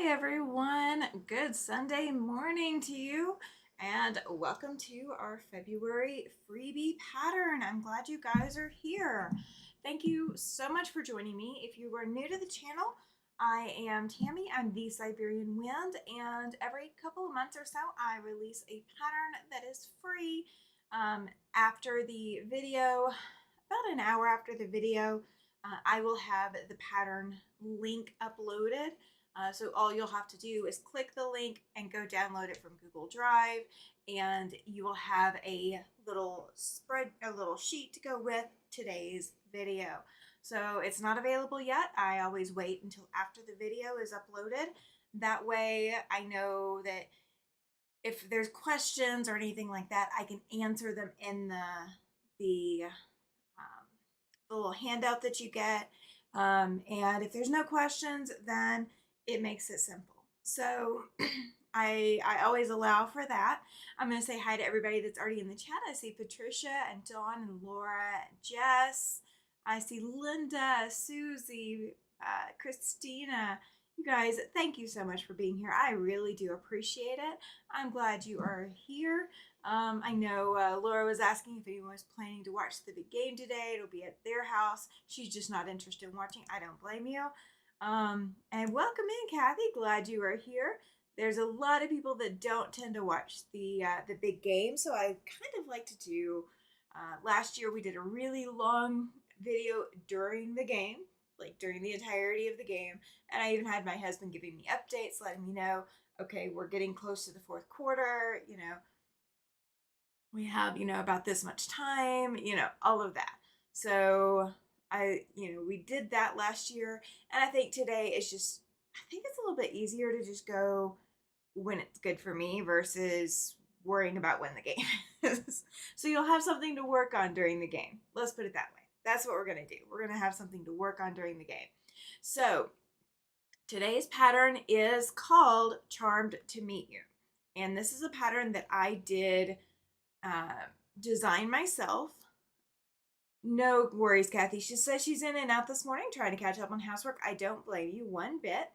Hi everyone, good Sunday morning to you and welcome to our February freebie pattern. I'm glad you guys are here. Thank you so much for joining me. If you are new to the channel, I am Tammy. I'm the Siberian Wind, and every couple of months or so I release a pattern that is free. After the video, about an hour after the video, I will have the pattern link uploaded. So all you'll have to do is click the link and go download it from Google Drive, and you will have a little sheet to go with today's video. So it's not available yet. I always wait until after the video is uploaded. That way I know that if there's questions or anything like that, I can answer them in the little handout that you get. And if there's no questions, then it makes it simple. So I always allow for that. I'm going to say hi to everybody that's already in the chat. I see Patricia and Dawn and Laura, Jess. I see Linda, Susie, Christina. You guys, thank you so much for being here. I really do appreciate it. I'm glad you are here. I know Laura was asking if anyone was planning to watch the big game today. It'll be at their house. She's just not interested in watching. I don't blame you. And welcome in, Kathy. Glad you are here. There's a lot of people that don't tend to watch the big game, so I kind of like to do. Last year we did a really long video during the game, like during the entirety of the game, and I even had my husband giving me updates, letting me know, okay, we're getting close to the fourth quarter. We have, about this much time, all of that. So we did that last year, and I think today is just, I think it's a little bit easier to just go when it's good for me versus worrying about when the game is. So you'll have something to work on during the game. Let's put it that way. That's what we're going to do. We're going to have something to work on during the game. So today's pattern is called Charmed to Meet You. And this is a pattern that I did design myself. No worries, Kathy. She says she's in and out this morning trying to catch up on housework. I don't blame you one bit.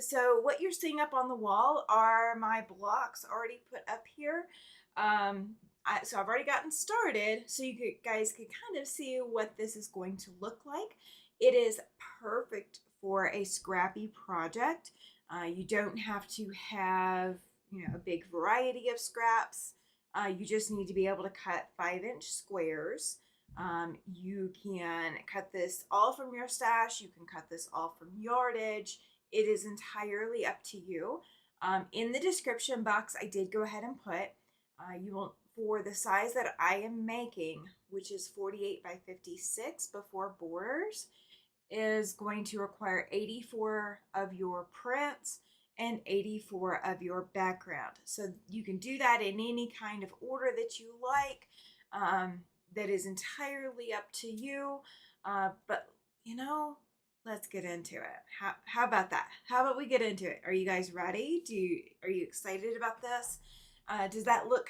So what you're seeing up on the wall are my blocks already put up here. So I've already gotten started, so you guys can kind of see what this is going to look like. It is perfect for a scrappy project. You don't have to have, a big variety of scraps. You just need to be able to cut 5-inch squares. You can cut this all from your stash. You can cut this all from yardage. It is entirely up to you. In the description box, I did go ahead and put, you will, for the size that I am making, which is 48 by 56 before borders, is going to require 84 of your prints and 84 of your background. So you can do that in any kind of order that you like. That is entirely up to you. But let's get into it. How about that? How about we get into it? Are you guys ready? Are you excited about this? Does that look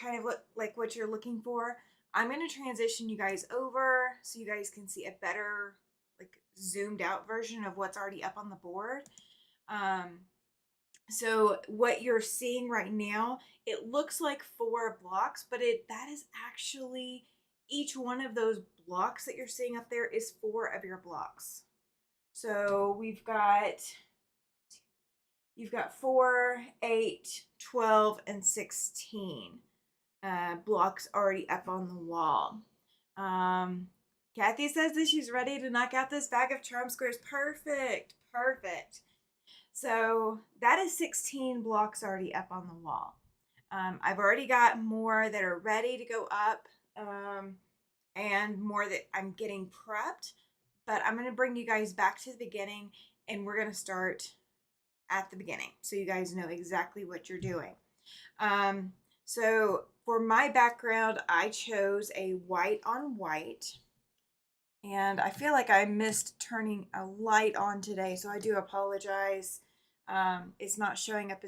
like what you're looking for? I'm going to transition you guys over so you guys can see a better, like, zoomed out version of what's already up on the board. So what you're seeing right now, it looks like 4 blocks, but that is actually, each one of those blocks that you're seeing up there is 4 of your blocks. So you've got 4, 8, 12, and 16 blocks already up on the wall. Kathy says that she's ready to knock out this bag of charm squares. Perfect. So that is 16 blocks already up on the wall. I've already got more that are ready to go up, and more that I'm getting prepped, but I'm going to bring you guys back to the beginning, and we're going to start at the beginning so you guys know exactly what you're doing. So for my background, I chose a white on white, and I feel like I missed turning a light on today, so I do apologize. It's not showing up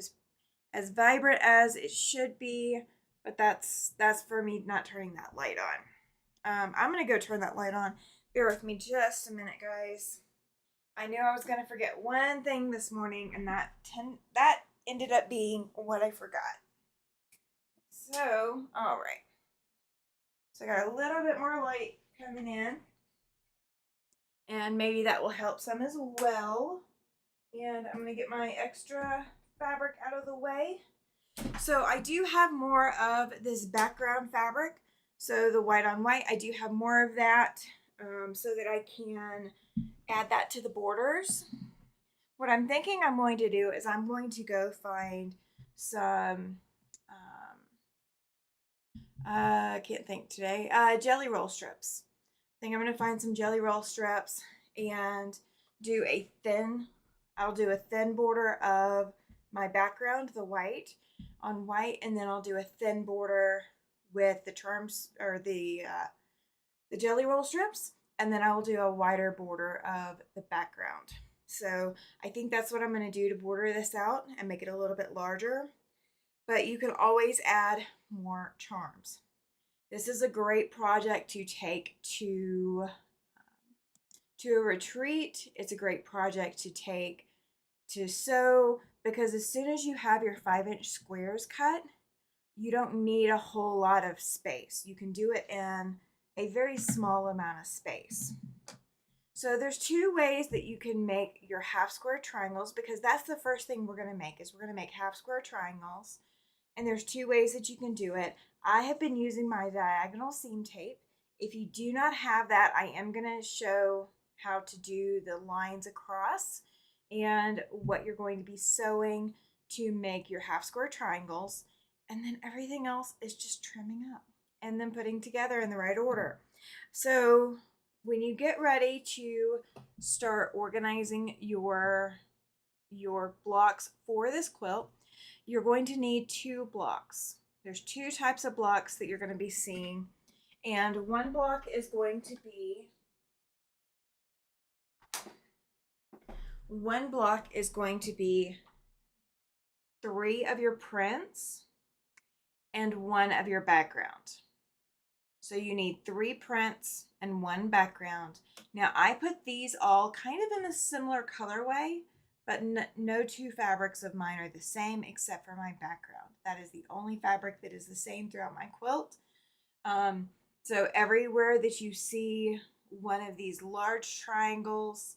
as vibrant as it should be, but that's for me not turning that light on. I'm gonna go turn that light on. Bear with me just a minute, guys. I knew I was going to forget one thing this morning, and that ended up being what I forgot. So, all right. So I got a little bit more light coming in, and maybe that will help some as well. And I'm going to get my extra fabric out of the way. So I do have more of this background fabric. So the white on white, I do have more of that so that I can add that to the borders. What I'm thinking I'm going to do is I'm going to go find some, I can't think today, jelly roll strips. I think I'm going to find some jelly roll strips and do a thin, I'll do a thin border of my background, the white on white, and then I'll do a thin border with the charms or the jelly roll strips, and then I will do a wider border of the background. So I think that's what I'm going to do to border this out and make it a little bit larger. But you can always add more charms. This is a great project to take to a retreat. It's a great project to take to sew because as soon as you have your 5-inch squares cut, you don't need a whole lot of space. You can do it in a very small amount of space. So there's two ways that you can make your half square triangles because that's the first thing we're going to make is we're going to make half square triangles. And there's two ways that you can do it. I have been using my diagonal seam tape. If you do not have that, I am going to show how to do the lines across and what you're going to be sewing to make your half square triangles. And then everything else is just trimming up and then putting together in the right order. So when you get ready to start organizing your blocks for this quilt, you're going to need 2 blocks. There's 2 types of blocks that you're going to be seeing, and one block is going to be 3 of your prints and 1 of your background. So you need 3 prints and 1 background. Now I put these all kind of in a similar colorway, but no 2 fabrics of mine are the same except for my background. That is the only fabric that is the same throughout my quilt. So everywhere that you see one of these large triangles,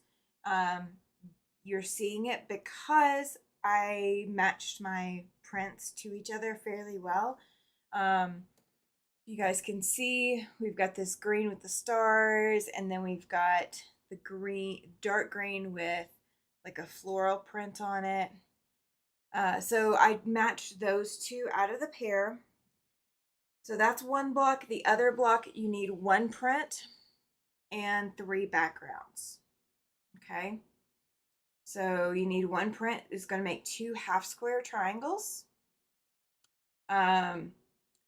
you're seeing it because I matched my prints to each other fairly well. You guys can see we've got this green with the stars, and then we've got the green, dark green with like a floral print on it. So I matched those 2 out of the pair. So that's one block. The other block, you need 1 print and 3 backgrounds. Okay. So you need 1 print. It's going to make 2 half square triangles. And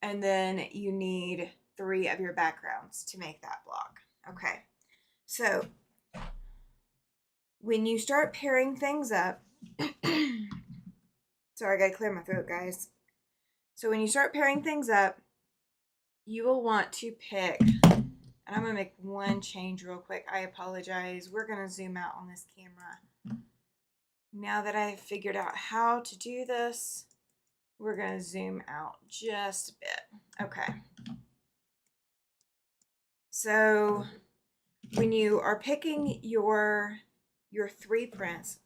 then you need 3 of your backgrounds to make that block. Okay, so when you start pairing things up, sorry, I gotta clear my throat, guys. So when you start pairing things up, you will want to pick, and I'm gonna make one change real quick. I apologize. We're gonna zoom out on this camera. Now that I've figured out how to do this, we're going to zoom out just a bit. Okay. So when you are picking your 3 prints,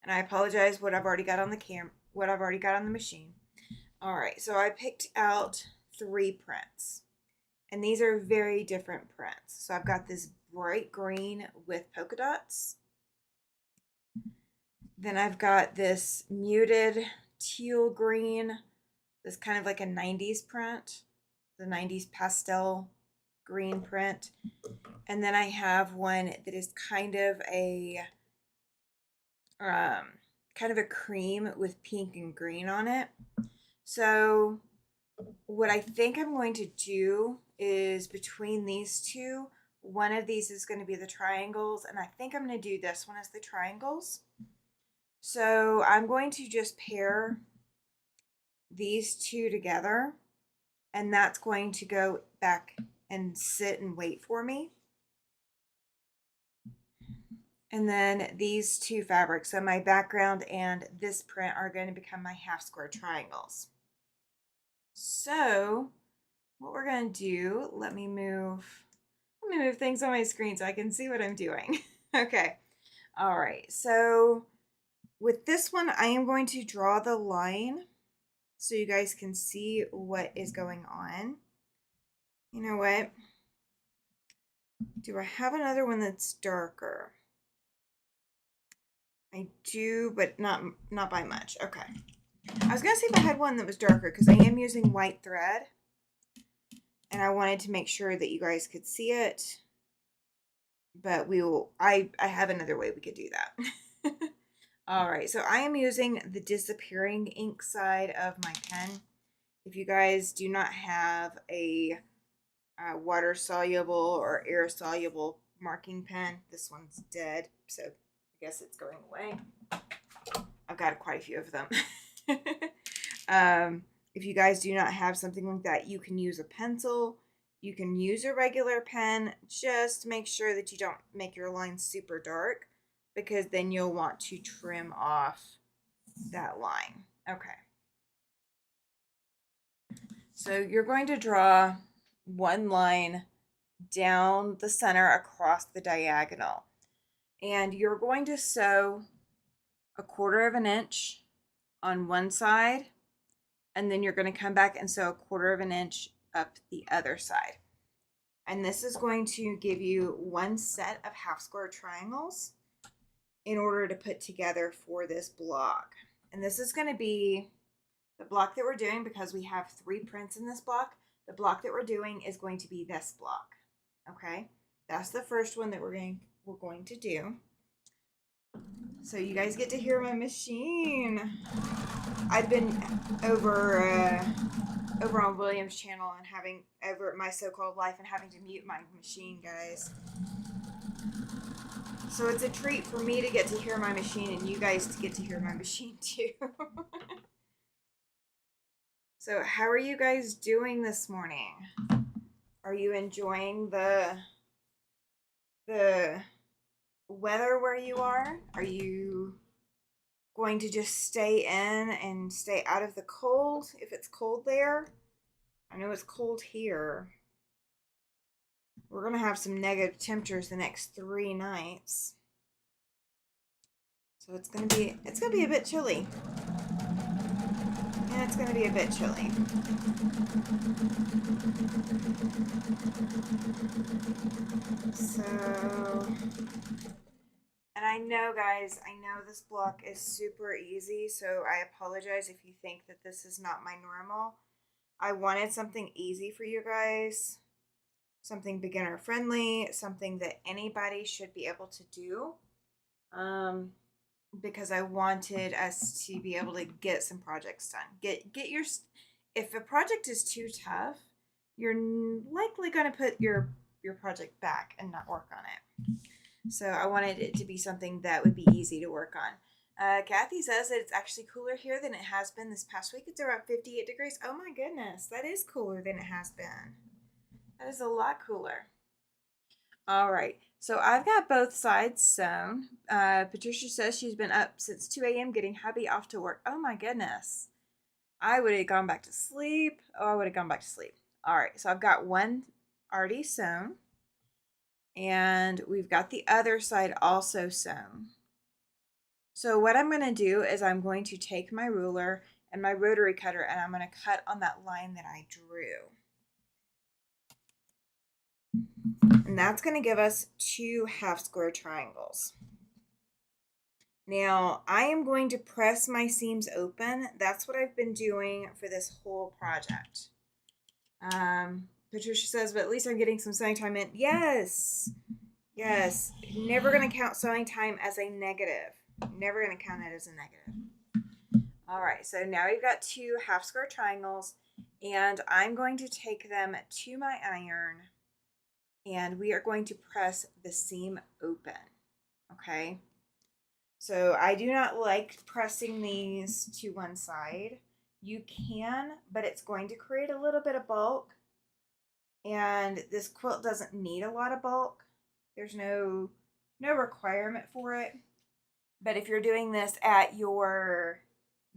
and I apologize what I've already got on the machine. All right, so I picked out 3 prints. And these are very different prints. So I've got this bright green with polka dots. Then I've got this muted teal green, this kind of like a 90s print, the 90s pastel green print. And then I have one that is kind of a cream with pink and green on it. So what I think I'm going to do is between these 2, one of these is going to be the triangles, and I think I'm going to do this one as the triangles. So I'm going to just pair these 2 together, and that's going to go back and sit and wait for me. And then these two fabrics, so my background and this print, are going to become my half square triangles. So what we're going to do, let me move things on my screen so I can see what I'm doing. Okay. All right. So with this one, I am going to draw the line so you guys can see what is going on. You know what? Do I have another one that's darker? I do, but not by much. Okay. I was gonna see if I had one that was darker because I am using white thread, and I wanted to make sure that you guys could see it. But we will. I have another way we could do that. All right. So I am using the disappearing ink side of my pen. If you guys do not have a water soluble or air soluble marking pen, this one's dead. So I guess it's going away. I've got quite a few of them. If you guys do not have something like that, you can use a pencil. You can use a regular pen. Just make sure that you don't make your lines super dark, because then you'll want to trim off that line. Okay. So you're going to draw one line down the center across the diagonal. And you're going to sew 1/4 of an inch on one side, and then you're going to come back and sew 1/4 of an inch up the other side. And this is going to give you one set of half square triangles in order to put together for this block. And this is going to be the block that we're doing because we have 3 prints in this block. The block that we're doing is going to be this block. Okay, that's the first one that we're going to do. So you guys get to hear my machine. I've been over on William's channel and having over at My So-Called Life and having to mute my machine, guys. So it's a treat for me to get to hear my machine and you guys to get to hear my machine too. So how are you guys doing this morning? Are you enjoying the weather where you are? Are you going to just stay in and stay out of the cold if it's cold there? I know it's cold here. We're going to have some negative temperatures the next 3 nights. So it's going to be a bit chilly. And it's going to be a bit chilly. So, and I know, guys, I know this block is super easy, so I apologize if you think that this is not my normal. I wanted something easy for you guys, something beginner friendly, something that anybody should be able to do, because I wanted us to be able to get some projects done. Get your, if a project is too tough, you're likely going to put your project back and not work on it. So I wanted it to be something that would be easy to work on. Kathy says that it's actually cooler here than it has been this past week. It's around 58 degrees. Oh my goodness, that is cooler than it has been. That is a lot cooler. All right, so I've got both sides sewn. Patricia says she's been up since 2 a.m. getting hubby off to work. Oh my goodness. I would have gone back to sleep. Oh, I would have gone back to sleep. All right, so I've got one already sewn. And we've got the other side also sewn. So what I'm going to do is I'm going to take my ruler and my rotary cutter and I'm going to cut on that line that I drew. And that's going to give us 2 half square triangles. Now I am going to press my seams open. That's what I've been doing for this whole project. Patricia says, but at least I'm getting some sewing time in. Yes. Yes. Never going to count sewing time as a negative. Never going to count it as a negative. All right. So now we've got 2 half square triangles and I'm going to take them to my iron and we are going to press the seam open. Okay. So I do not like pressing these to one side. You can, but it's going to create a little bit of bulk. And this quilt doesn't need a lot of bulk. There's no no requirement for it. But if you're doing this at your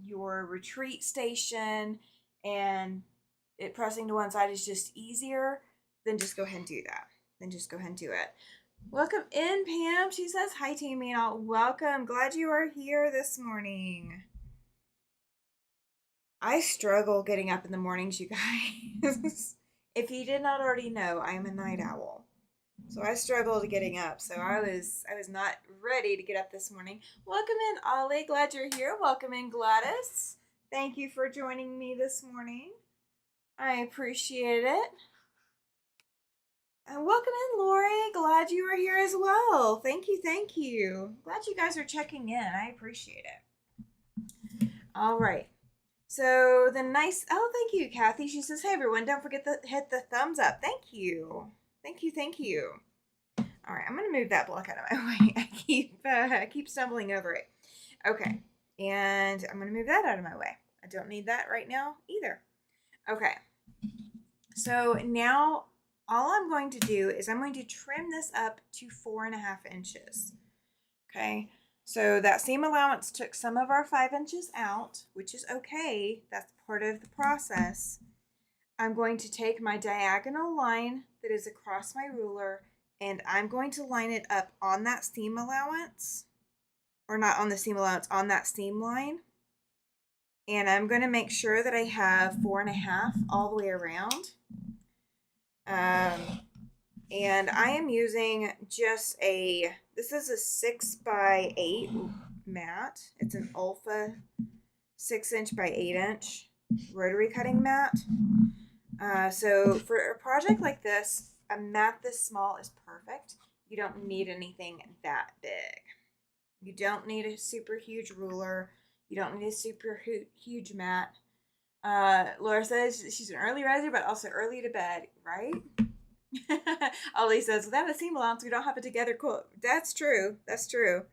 retreat station and it pressing to one side is just easier, then just go ahead and do that. Then just go ahead and do it. Welcome in, Pam. She says, hi, Tammy, and all. Welcome. Glad you are here this morning. I struggle getting up in the mornings, you guys. If you did not already know, I am a night owl. So I struggled getting up. So I was not ready to get up this morning. Welcome in, Ollie. Glad you're here. Welcome in, Gladys. Thank you for joining me this morning. I appreciate it. And welcome in, Lori. Glad you are here as well. Thank you, thank you. Glad you guys are checking in. I appreciate it. All right. So the nice, oh, thank you, Kathy. She says, hey, everyone, don't forget to hit the thumbs up. Thank you. Thank you, thank you. All right, I'm going to move that block out of my way. I keep stumbling over it. Okay, and I'm going to move that out of my way. I don't need that right now either. Okay, so now all I'm going to do is I'm going to trim this up to 4.5 inches. Okay, so that seam allowance took some of our 5 inches out, which is okay. That's part of the process. I'm going to take my diagonal line that is across my ruler and I'm going to line it up on that seam allowance, or not on the seam allowance, on that seam line. And I'm going to make sure that I have 4.5 all the way around. And I am using just this is a 6x8 mat. It's an Olfa 6-inch by 8-inch rotary cutting mat. So for a project like this, a mat this small is perfect. You don't need anything that big. You don't need a super huge ruler. You don't need a super huge mat. Laura says she's an early riser, but also early to bed, right? Ollie says, without a seam allowance, we don't have a together quilt. That's true. That's true.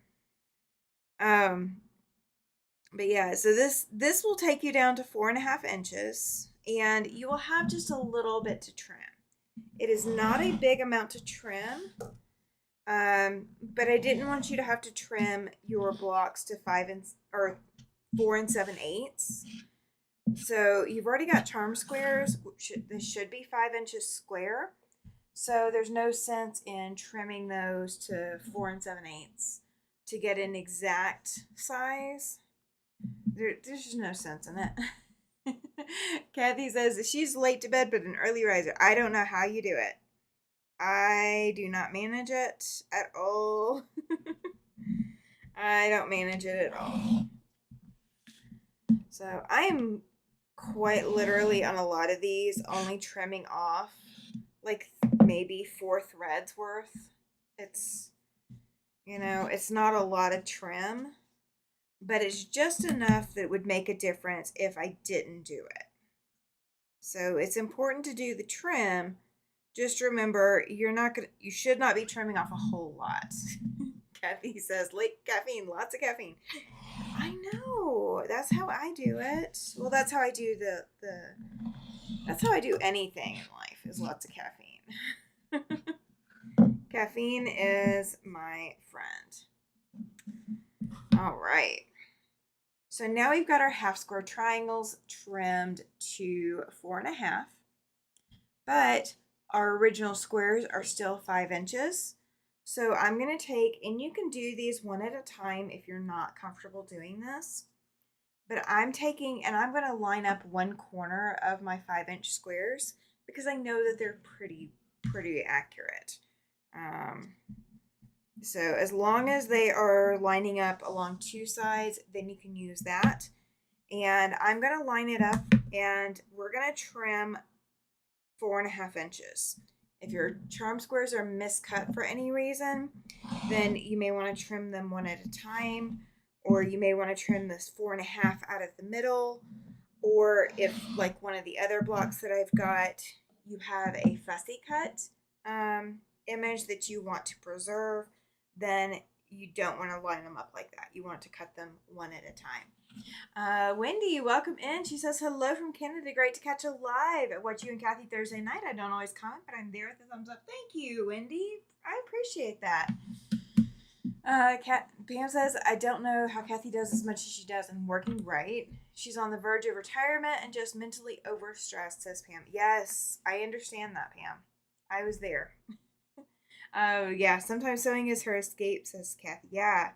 But yeah, so this will take you down to 4.5 inches, and you will have just a little bit to trim. It is not a big amount to trim, but I didn't want you to have to trim your blocks to 4 7/8. So you've already got charm squares. This should be 5 inches square. So there's no sense in trimming those to 4 7/8 to get an exact size. There's just no sense in it. Kathy says that she's late to bed but an early riser. I don't know how you do it. I do not manage it at all. I don't manage it at all. So I am quite literally on a lot of these only trimming off like maybe 4 threads worth. It's, it's not a lot of trim, but it's just enough that it would make a difference if I didn't do it. So it's important to do the trim. Just remember, you should not be trimming off a whole lot. Kathy says, late caffeine, lots of caffeine. I know. That's how I do it. Well, that's how I do that's how I do anything in life, is lots of caffeine. Caffeine is my friend. All right. So now we've got our half square triangles trimmed to 4.5, but our original squares are still 5 inches. So I'm going to take, and you can do these one at a time if you're not comfortable doing this, but I'm taking, and I'm going to line up one corner of my 5-inch squares because I know that they're pretty accurate. So as long as they are lining up along 2 sides, then you can use that. And I'm going to line it up, and we're going to trim 4.5 inches. If your charm squares are miscut for any reason, then you may want to trim them one at a time, or you may want to trim this 4.5 out of the middle, or if, like one of the other blocks that I've got, you have a fussy cut image that you want to preserve, then you don't want to line them up like that. You want to cut them one at a time. Wendy, welcome in. She says, hello from Canada. Great to catch you live. I watch you and Kathy Thursday night. I don't always comment, but I'm there with the thumbs up. Thank you, Wendy. I appreciate that. Pam says, I don't know how Kathy does as much as she does in working right. She's on the verge of retirement and just mentally overstressed, says Pam. Yes, I understand that, Pam. I was there. Oh, yeah, sometimes sewing is her escape, says Kathy. Yeah,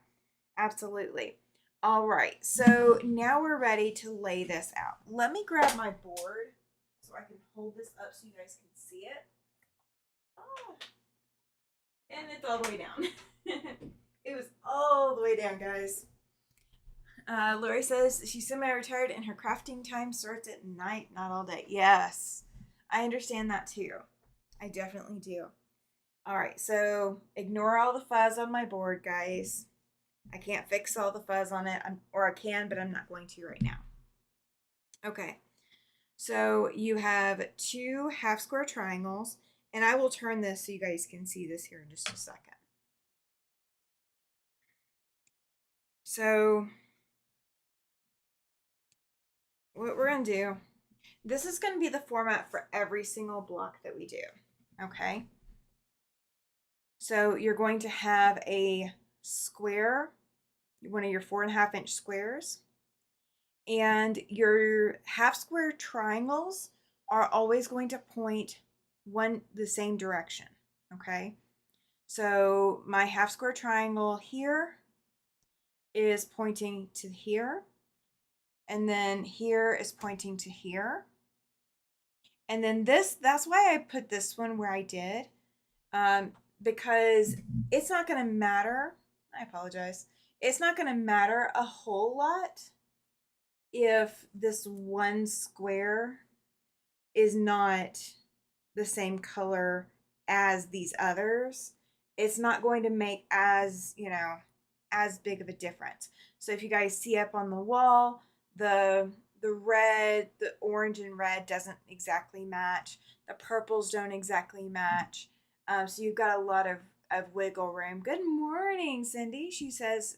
absolutely. All right, so now we're ready to lay this out. Let me grab my board so I can hold this up so you guys can see it. Oh, and it's all the way down. It was all the way down, guys. Lori says she's semi-retired and her crafting time starts at night, not all day. Yes, I understand that too. I definitely do. All right, so ignore all the fuzz on my board, guys. I can't fix all the fuzz on it, or I can, but I'm not going to right now. Okay, so you have 2 half square triangles, and I will turn this so you guys can see this here in just a second. So what we're going to do, this is going to be the format for every single block that we do, okay? So you're going to have a square, one of your 4.5-inch squares, and your half square triangles are always going to point the same direction, okay? So my half square triangle here is pointing to here, and then here is pointing to here. And then that's why I put this one where I did, because it's not going to matter. I apologize. It's not going to matter a whole lot if this one square is not the same color as these others. It's not going to make as big of a difference. So if you guys see up on the wall, the red, the orange and red doesn't exactly match. The purples don't exactly match. So you've got a lot of wiggle room. Good morning, Cindy. She says,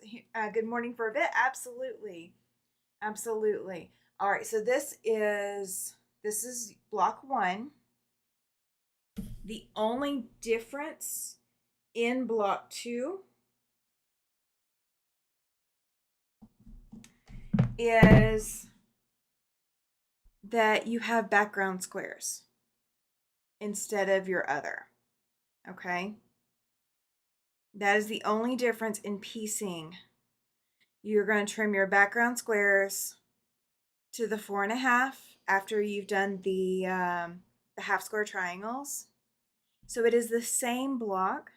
good morning for a bit. Absolutely. Absolutely. All right, so this is block 1. The only difference in block 2 is that you have background squares instead of your other. Okay? That is the only difference in piecing. You're going to trim your background squares to the 4.5 after you've done the half square triangles. So it is the same block,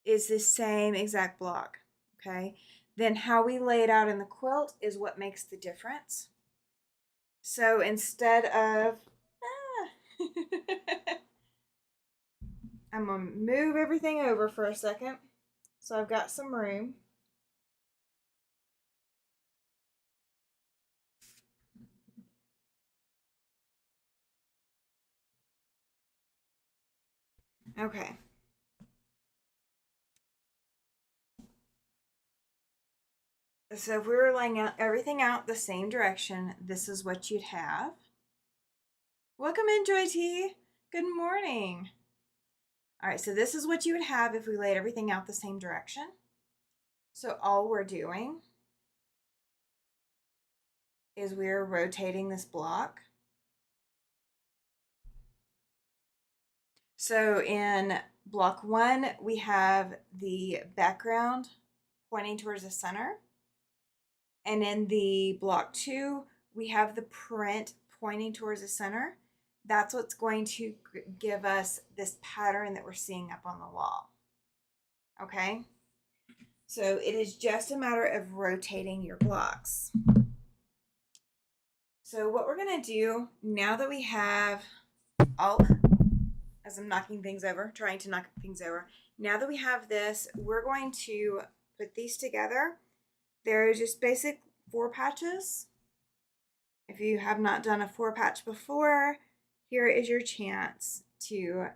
is the same exact block. Okay? Then how we lay it out in the quilt is what makes the difference. So instead of I'm going to move everything over for a second so I've got some room. Okay. So if we were laying out everything out the same direction, this is what you'd have. Welcome in, Joy T. Good morning. All right, so this is what you would have if we laid everything out the same direction. So all we're doing is we're rotating this block. So in block 1, we have the background pointing towards the center. And in the block 2, we have the print pointing towards the center. That's what's going to give us this pattern that we're seeing up on the wall. Okay? So it is just a matter of rotating your blocks. So what we're going to do now that we have all, as I'm knocking things over, trying to knock things over, now that we have this, we're going to put these together. They're just basic 4 patches. If you have not done a 4 patch before, here is your chance to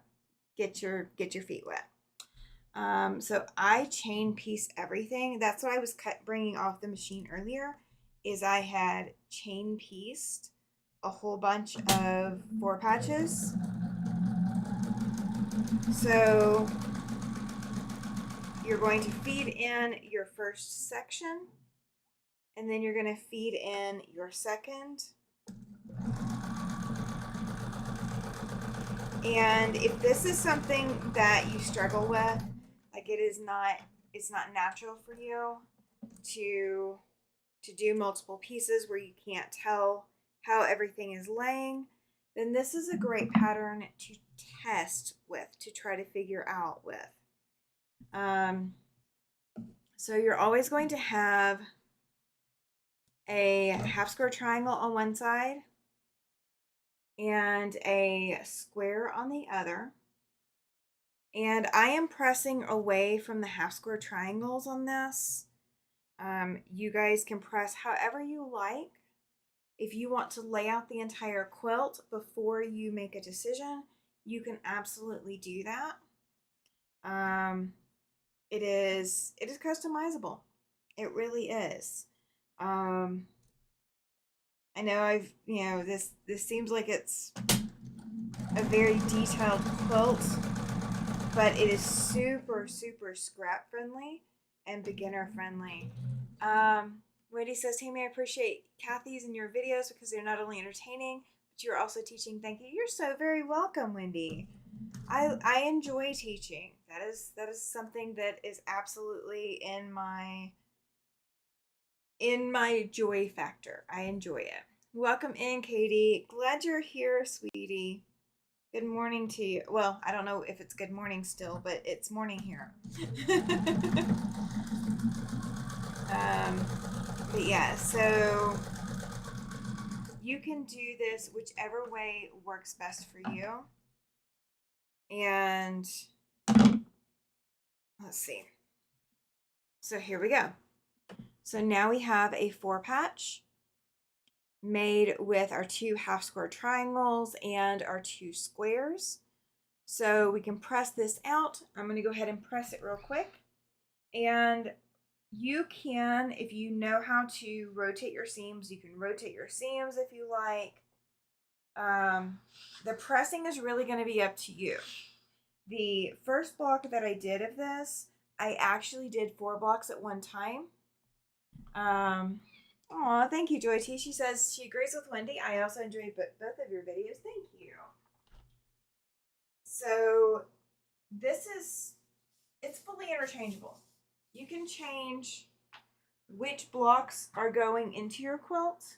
get your feet wet. So I chain piece everything. That's what I was bringing off the machine earlier, is I had chain pieced a whole bunch of 4 patches. So you're going to feed in your first section, and then you're going to feed in your second. And if this is something that you struggle with, like it's not natural for you to do multiple pieces where you can't tell how everything is laying, then this is a great pattern to test with, to try to figure out with. So you're always going to have a half square triangle on one side and a square on the other. And I am pressing away from the half square triangles on this. You guys can press however you like. If you want to lay out the entire quilt before you make a decision, you can absolutely do that. It is customizable. It really is. I know this seems like it's a very detailed quilt, but it is super, super scrap friendly and beginner friendly. Wendy says, Tammy, I appreciate Kathy's and your videos because they're not only entertaining, but you're also teaching. Thank you. You're so very welcome, Wendy. I enjoy teaching. That is something that is absolutely in my joy factor. I enjoy it. Welcome in, Katie. Glad you're here, sweetie. Good morning to you. Well, I don't know if it's good morning still, but it's morning here. But yeah, so you can do this whichever way works best for you. And let's see. So here we go. So now we have a 4-patch made with our 2 half square triangles and our 2 squares. So we can press this out. I'm going to go ahead and press it real quick. And you can, if you know how to rotate your seams, you can rotate your seams if you like. The pressing is really going to be up to you. The first block that I did of this, I actually did 4 blocks at one time. Aw, thank you, Joy T. She says she agrees with Wendy. I also enjoyed both of your videos. Thank you. So it's fully interchangeable. You can change which blocks are going into your quilt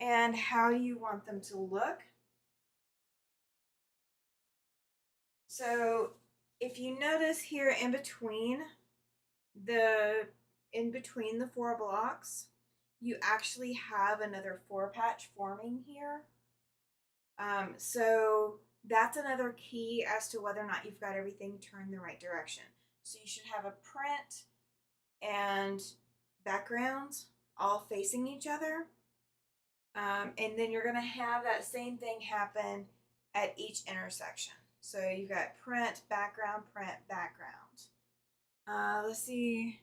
and how you want them to look. So if you notice here in between the 4 blocks, you actually have another 4-patch forming here. So that's another key as to whether or not you've got everything turned the right direction. So you should have a print and background all facing each other. And then you're going to have that same thing happen at each intersection. So you've got print, background, print, background. Let's see.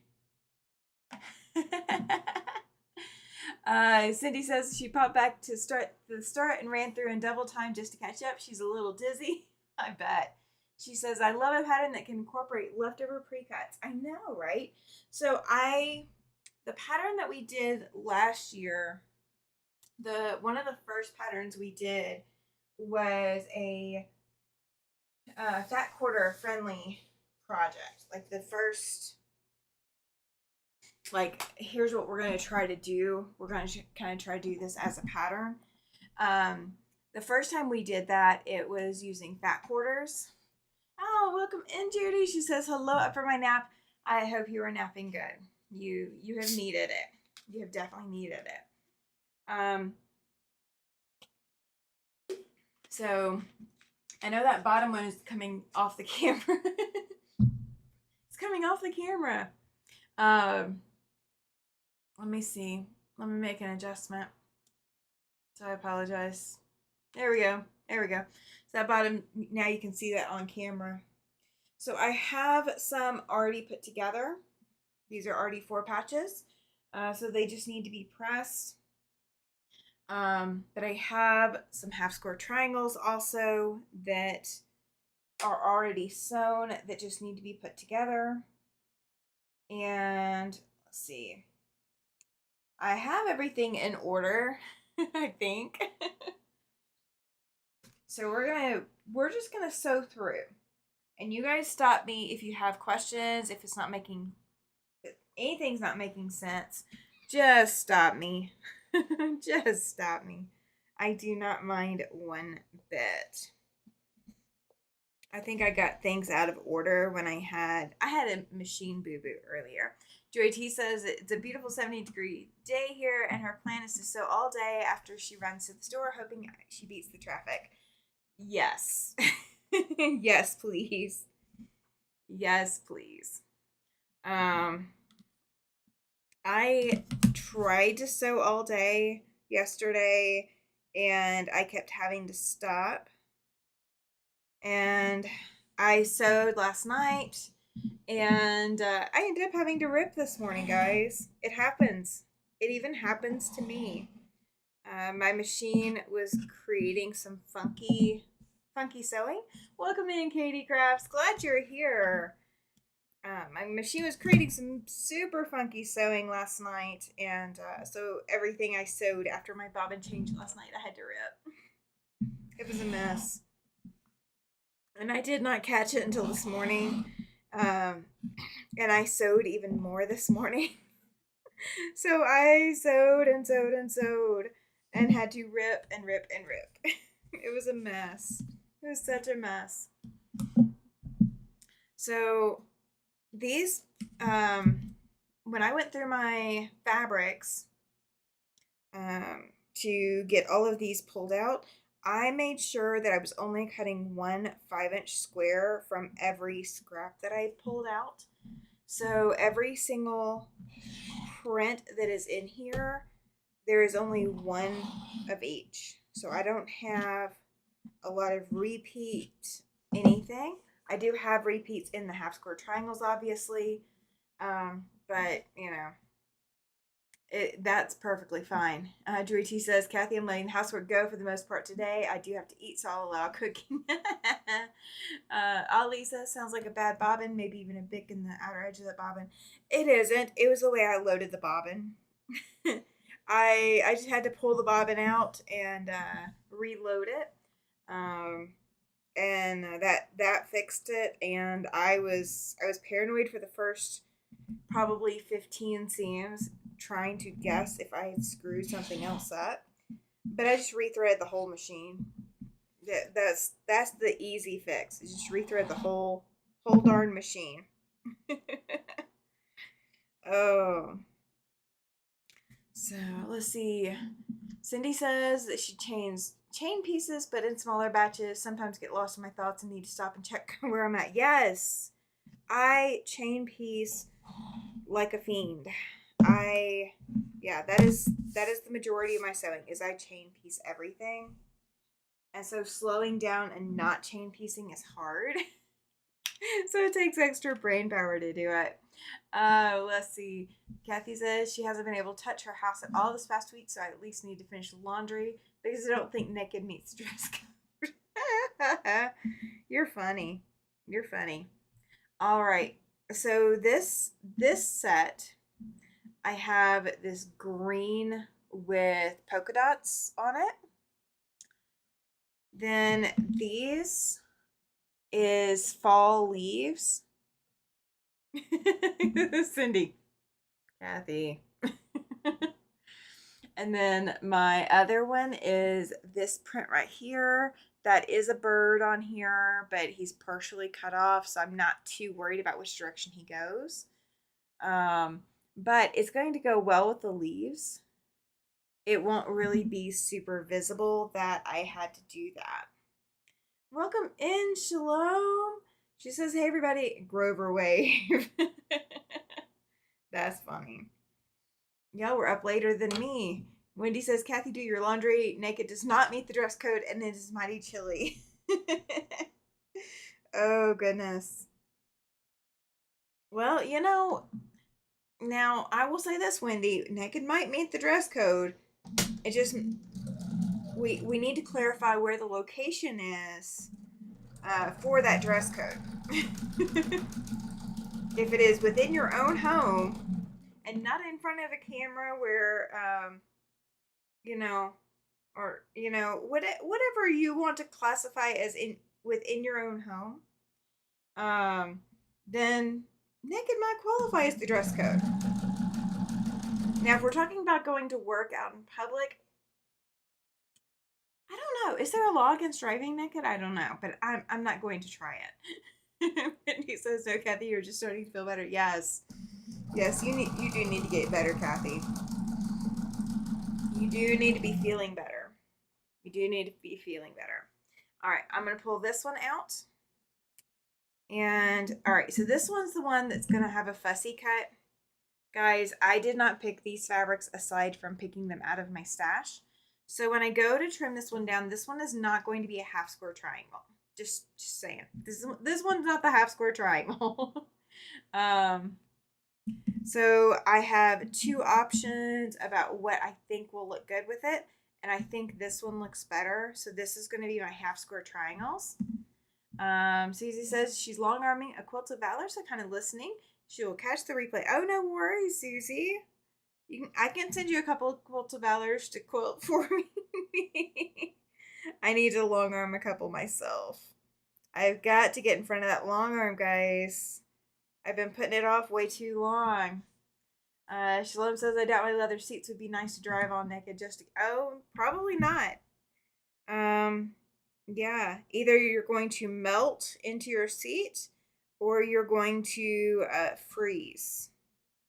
Cindy says she popped back to the start and ran through in double time just to catch up. She's a little dizzy. I bet. She says, I love a pattern that can incorporate leftover pre-cuts. I know, right? So the pattern that we did last year, one of the first patterns we did was a fat quarter friendly project. Like the first, here's what we're going to try to do. We're going to kind of try to do this as a pattern. The first time we did that, it was using fat quarters. Oh, welcome in, Judy. She says, hello, up for my nap. I hope you are napping good. You have needed it. You have definitely needed it. So I know that bottom one is coming off the camera. It's coming off the camera. Let me see. Let me make an adjustment. So I apologize. There we go. There we go. So that bottom, now you can see that on camera. So I have some already put together. These are already 4 patches. So they just need to be pressed. But I have some half square triangles also that are already sewn that just need to be put together. And let's see. I have everything in order, I think. So we're just gonna sew through. And you guys stop me if you have questions, if anything's not making sense. Just stop me. Just stop me. I do not mind one bit. I think I got things out of order when I had a machine boo-boo earlier. Joy T says it's a beautiful 70-degree day here, and her plan is to sew all day after she runs to the store, hoping she beats the traffic. Yes. Yes, please. Yes, please. I tried to sew all day yesterday, and I kept having to stop. And I sewed last night, and I ended up having to rip this morning, guys. It happens. It even happens to me. My machine was creating some funky sewing. Welcome in, Katie Crafts. Glad you're here. My machine was creating some super funky sewing last night, and so everything I sewed after my bobbin change last night, I had to rip. It was a mess. And I did not catch it until this morning. And I sewed even more this morning. So I sewed and sewed and sewed and had to rip and rip and rip. It was a mess. It was such a mess. So these, when I went through my fabrics to get all of these pulled out, I made sure that I was only cutting one 5-inch square from every scrap that I pulled out. So every single print that is in here, there is only one of each. So I don't have a lot of repeat anything. I do have repeats in the half square triangles, obviously, but you know, that's perfectly fine. Drew T says, Kathy, I'm letting housework go for the most part today. I do have to eat, so I'll allow cooking. Ali says, sounds like a bad bobbin, maybe even a bick in the outer edge of the bobbin. It isn't. It was the way I loaded the bobbin. I just had to pull the bobbin out and reload it. And that fixed it. And I was paranoid for the first probably 15 seams, trying to guess if I had screwed something else up. But I just rethread the whole machine. That's the easy fix. You just rethread the whole darn machine. Oh. So let's see. Cindy says that she chains chain pieces, but in smaller batches. Sometimes get lost in my thoughts and need to stop and check where I'm at. Yes, I chain piece like a fiend. That is the majority of my sewing is I chain piece everything. And so slowing down and not chain piecing is hard. So it takes extra brain power to do it. Let's see. Kathy says she hasn't been able to touch her house at all this past week, so I at least need to finish laundry because I don't think naked meets dress code. You're funny. You're funny. All right. So this set, I have this green with polka dots on it. Then these is fall leaves. Cindy. Kathy. And then my other one is this print right here. That is a bird on here, but he's partially cut off, so I'm not too worried about which direction he goes. But it's going to go well with the leaves. It won't really be super visible that I had to do that. Welcome in, Shalom. She says, hey, everybody, Grover Wave. That's funny. Y'all were up later than me. Wendy says, Kathy, do your laundry. Naked does not meet the dress code, and it is mighty chilly. Oh, goodness. Well, you know, now I will say this, Wendy. Naked might meet the dress code. It just, we need to clarify where the location is. for that dress code. If it is within your own home and not in front of a camera where, you know, or whatever you want to classify as in within your own home, then naked might qualify as the dress code. Now, if we're talking about going to work out in public, I don't know. Is there a law against driving naked? I don't know, but I'm not going to try it. Whitney says, "No, Kathy, you're just starting to feel better." Yes, yes, you do need to get better, Kathy. You do need to be feeling better. You do need to be feeling better. All right, I'm gonna pull this one out. And all right, so this one's the one that's gonna have a fussy cut. Guys, I did not pick these fabrics aside from picking them out of my stash. So when I go to trim this one down, this one is not going to be a half square triangle. Just saying. This one's not the half square triangle. So I have two options about what I think will look good with it. And I think this one looks better. So this is going to be my half square triangles. Susie says she's long arming a quilt of valor, so kind of listening. She will catch the replay. Oh, no worries, Susie. I can send you a couple of quilt of valors to quilt for me. I need to long arm a couple myself. I've got to get in front of that long arm, guys. I've been putting it off way too long. Shalom says, I doubt my leather seats would be nice to drive on naked. Oh, probably not. Yeah, either you're going to melt into your seat or you're going to freeze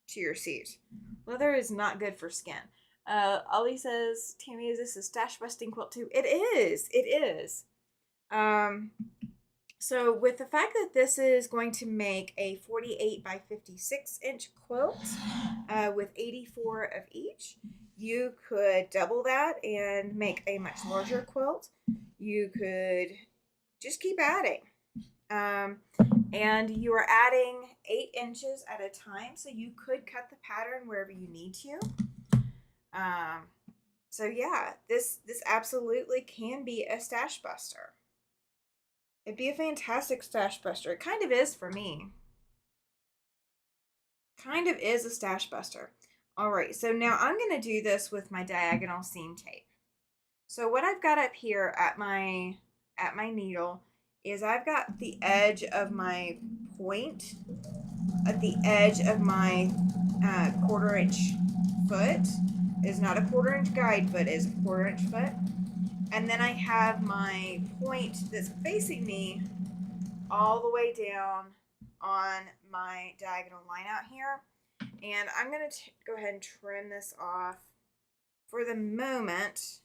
to your seat. Leather is not good for skin. Ollie says, Tammy, is this a stash busting quilt too? It is. It is. So with the fact that this is going to make a 48 by 56 inch quilt with 84 of each, you could double that and make a much larger quilt. You could just keep adding. And you are adding 8 inches at a time, so you could cut the pattern wherever you need to. So yeah, this absolutely can be a stash buster. It'd be a fantastic stash buster. It kind of is for me. Kind of is a stash buster. All right, so now I'm going to do this with my diagonal seam tape. So what I've got up here at my needle is I've got the edge of my point at the edge of my 1/4 inch foot. Is not a 1/4 inch guide foot, is a 1/4 inch foot. And then I have my point that's facing me all the way down on my diagonal line out here. And I'm going to go ahead and trim this off for the moment,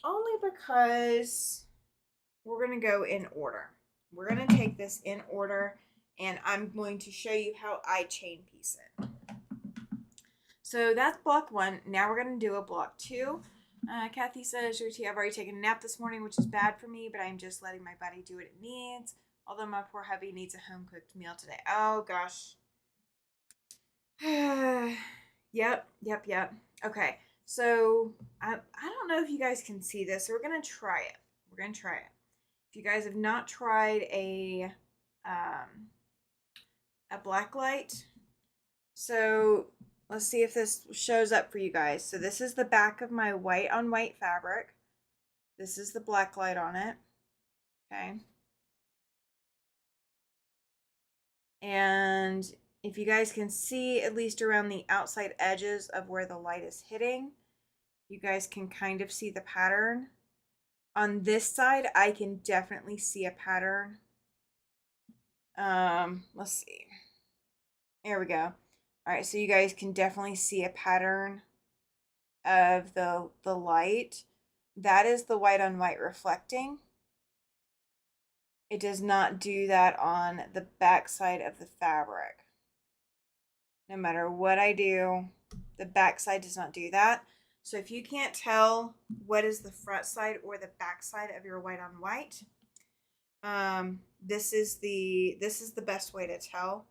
only because we're going to go in order. We're going to take this in order, and I'm going to show you how I chain piece it. So that's block 1. Now we're going to do a block 2. Kathy says, Ruti, I've already taken a nap this morning, which is bad for me, but I'm just letting my body do what it needs. Although my poor hubby needs a home-cooked meal today. Oh, gosh. Yep. Okay, so I don't know if you guys can see this, so we're going to try it. If you guys have not tried a black light, so let's see if this shows up for you guys. So this is the back of my white on white fabric. This is the black light on it. Okay. And if you guys can see at least around the outside edges of where the light is hitting, you guys can kind of see the pattern. On this side, I can definitely see a pattern. Let's see. There we go. All right, so you guys can definitely see a pattern of the light. That is the white on white reflecting. It does not do that on the back side of the fabric. No matter what I do, the back side does not do that. So if you can't tell what is the front side or the back side of your white on white, this is the best way to tell.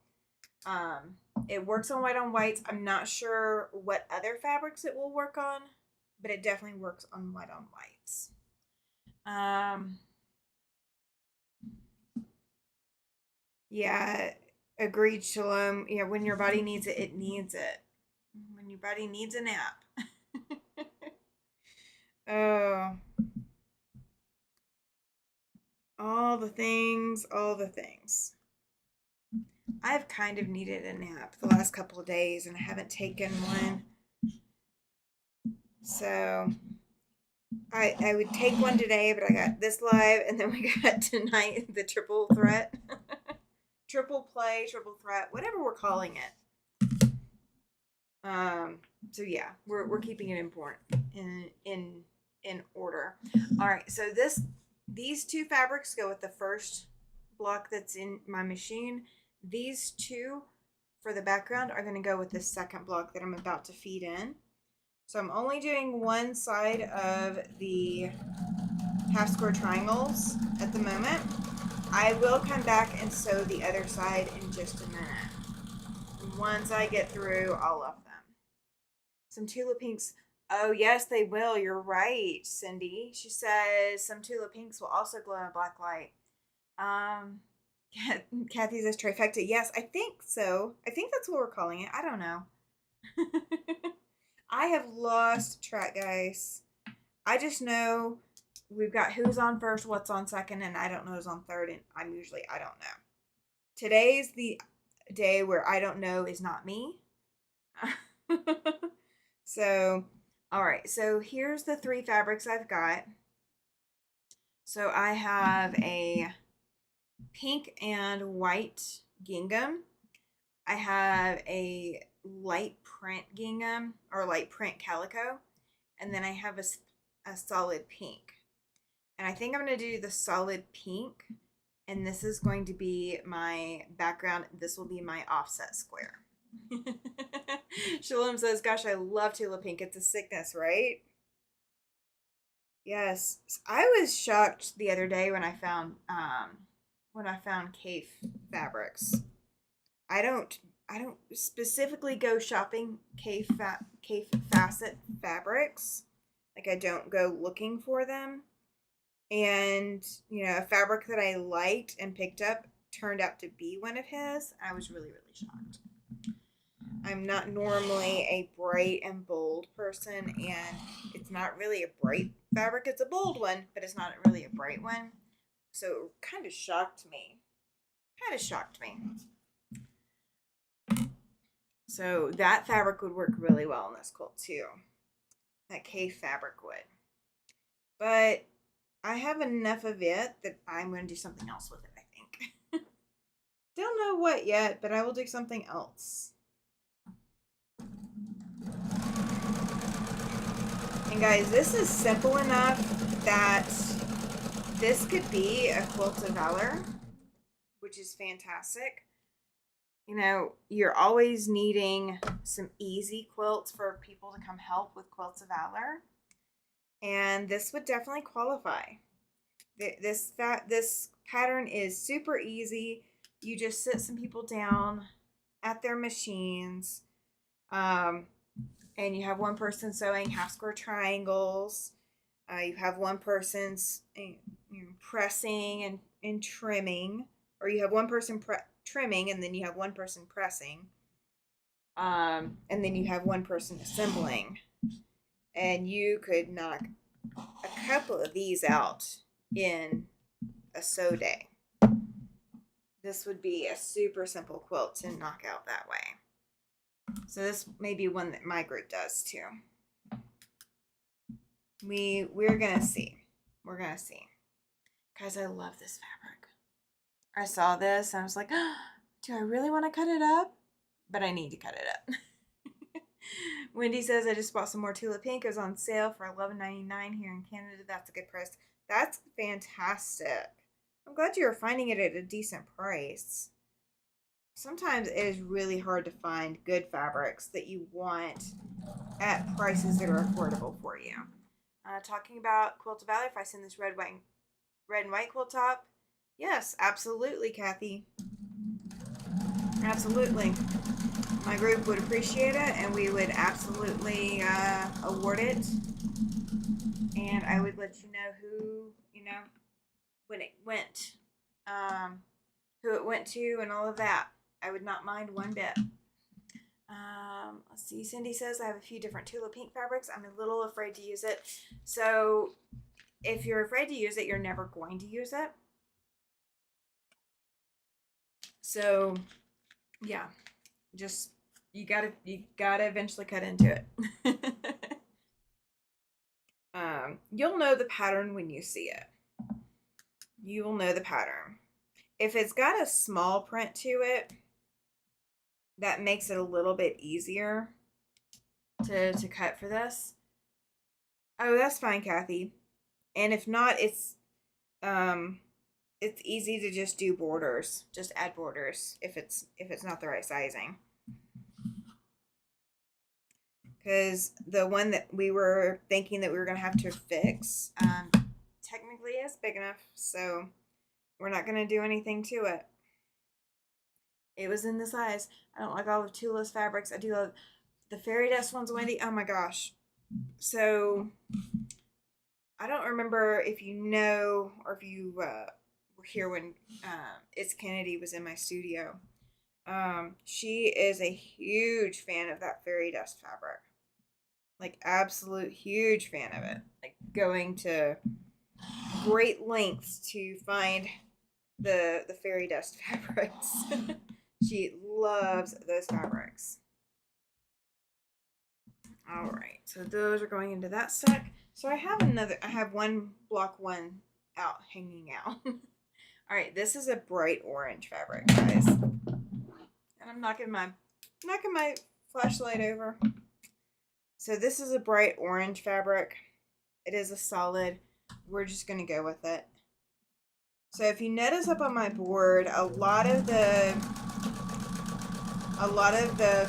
It works on whites. I'm not sure what other fabrics it will work on, but it definitely works on whites. Yeah, agreed, Shalom. Yeah, when your body needs it, it needs it. When your body needs a nap. Oh, all the things, all the things. I've kind of needed a nap the last couple of days and I haven't taken one. So I would take one today, but I got this live and then we got tonight the triple threat. Triple play, triple threat, whatever we're calling it. So yeah, we're keeping it important in order. All right, so these two fabrics go with the first block that's in my machine. These two for the background are going to go with the second block that I'm about to feed in. So I'm only doing one side of the half square triangles at the moment. I will come back and sew the other side in just a minute. And once I get through all of them. Some tulip pinks. Oh, yes, they will. You're right, Cindy. She says some tulip pinks will also glow in a black light. Um, Kathy says trifecta. Yes, I think so. I think that's what we're calling it. I don't know. I have lost track, guys. I just know we've got who's on first, what's on second, and I don't know who's on third, and I don't know. Today's the day where I don't know is not me. So, all right. So here's the three fabrics I've got. So I have a pink and white gingham. I have a light print gingham or light print calico. And then I have a solid pink. And I think I'm going to do the solid pink. And this is going to be my background. This will be my offset square. Shalom says, gosh, I love tulip pink. It's a sickness, right? Yes. I was shocked the other day when I found Cafe fabrics. I don't specifically go shopping Cafe facet fabrics. Like I don't go looking for them. And, a fabric that I liked and picked up turned out to be one of his. I was really, really shocked. I'm not normally a bright and bold person, and it's not really a bright fabric. It's a bold one, but it's not really a bright one. So it kind of shocked me. So that fabric would work really well in this quilt too. That K fabric would. But I have enough of it that I'm going to do something else with it, I think. Don't know what yet, but I will do something else. And guys, this is simple enough that this could be a quilt of valor, which is fantastic. You're always needing some easy quilts for people to come help with quilts of valor. And this would definitely qualify. This pattern is super easy. You just sit some people down at their machines, and you have one person sewing half square triangles. You have one person pressing and trimming, or you have one person trimming, and then you have one person pressing, and then you have one person assembling. And you could knock a couple of these out in a sew day. This would be a super simple quilt to knock out that way. So this may be one that my group does too. We're gonna see. We're gonna see. Guys, I love this fabric. I saw this and I was like, oh, do I really want to cut it up? But I need to cut it up. Wendy says I just bought some more tulip pink. It was on sale for $11.99 here in Canada. That's a good price. That's fantastic. I'm glad you're finding it at a decent price. Sometimes it is really hard to find good fabrics that you want at prices that are affordable for you. Talking about Quilt of Valor, if I send this red and white quilt top, yes, absolutely, Kathy. Absolutely. My group would appreciate it, and we would absolutely award it. And I would let you know who, when it went. who it went to, and all of that. I would not mind one bit. Let's see. Cindy says I have a few different Tula Pink fabrics. I'm a little afraid to use it. So if you're afraid to use it, you're never going to use it. So yeah, just you gotta eventually cut into it. You'll know the pattern when you see it. You will know the pattern. If it's got a small print to it, that makes it a little bit easier to cut for this. Oh, that's fine, Kathy. And if not, it's easy to just do borders. Just add borders if it's not the right sizing. Because the one that we were thinking that we were gonna have to fix, technically is big enough, so we're not gonna do anything to it. It was in the size. I don't like all of Tula's fabrics. I do love the fairy dust ones, Wendy. Oh my gosh. So I don't remember if you know or if you were here when It's Kennedy was in my studio. She is a huge fan of that fairy dust fabric. Like, absolute huge fan of it. Like, going to great lengths to find the fairy dust fabrics. She loves those fabrics. All right, so those are going into that stack. So I have one block one out, hanging out. All right, this is a bright orange fabric, guys. And I'm knocking my flashlight over. So this is a bright orange fabric. It is a solid. We're just going to go with it. So if you notice up on my board, a lot of the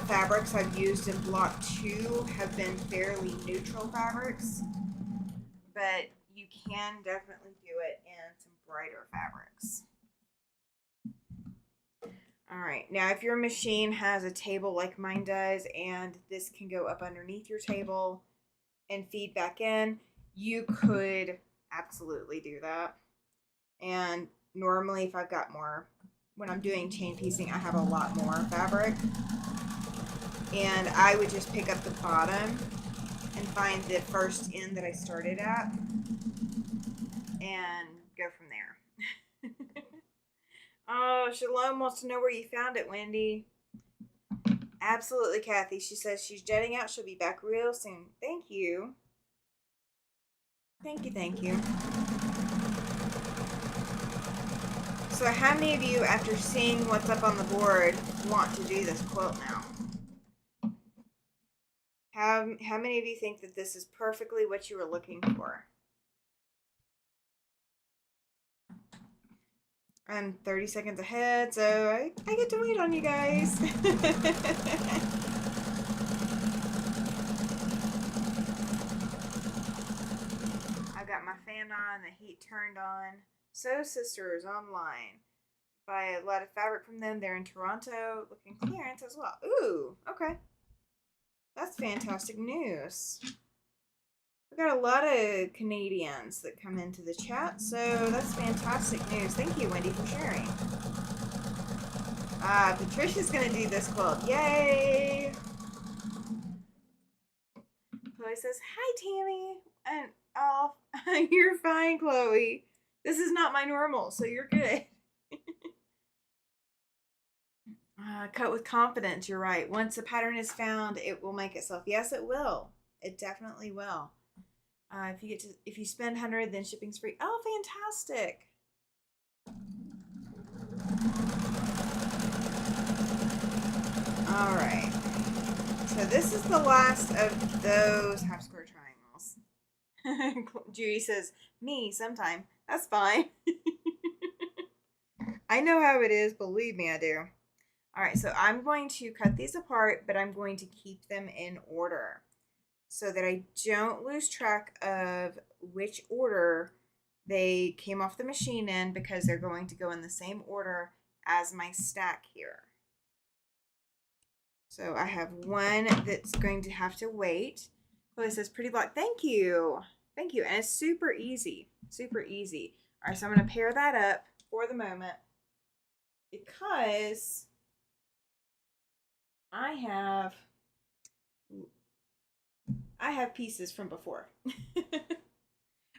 fabrics I've used in block 2 have been fairly neutral fabrics, but you can definitely do it in some brighter fabrics. All right, now if your machine has a table like mine does, and this can go up underneath your table and feed back in, you could absolutely do that. And normally if I've got more, when I'm doing chain piecing, I have a lot more fabric. And I would just pick up the bottom and find the first end that I started at and go from there. Oh, Shalom wants to know where you found it, Wendy. Absolutely, Kathy. She says she's jetting out. She'll be back real soon. Thank you. Thank you, thank you. So how many of you, after seeing what's up on the board, want to do this quilt now? How many of you think that this is perfectly what you were looking for? I'm 30 seconds ahead, so I get to wait on you guys. I've got my fan on, the heat turned on. Sew Sisters online. Buy a lot of fabric from them. They're in Toronto. Looking clearance as well. Ooh, okay. That's fantastic news. We've got a lot of Canadians that come into the chat, so that's fantastic news. Thank you, Wendy, for sharing. Patricia's going to do this quilt. Yay! Chloe says, hi, Tammy. And, oh, you're fine, Chloe. This is not my normal, so you're good. Cut with confidence, you're right. Once a pattern is found, it will make itself. Yes, it will. It definitely will. If you spend 100, then shipping's free. Oh, fantastic. All right. So this is the last of those half square triangles. Judy says, me sometime. That's fine. I know how it is. Believe me, I do. All right, so I'm going to cut these apart, but I'm going to keep them in order so that I don't lose track of which order they came off the machine in, because they're going to go in the same order as my stack here. So I have one that's going to have to wait. Chloe says, pretty block. Thank you. Thank you. And it's super easy. Super easy. All right, so I'm going to pair that up for the moment. because I have pieces from before.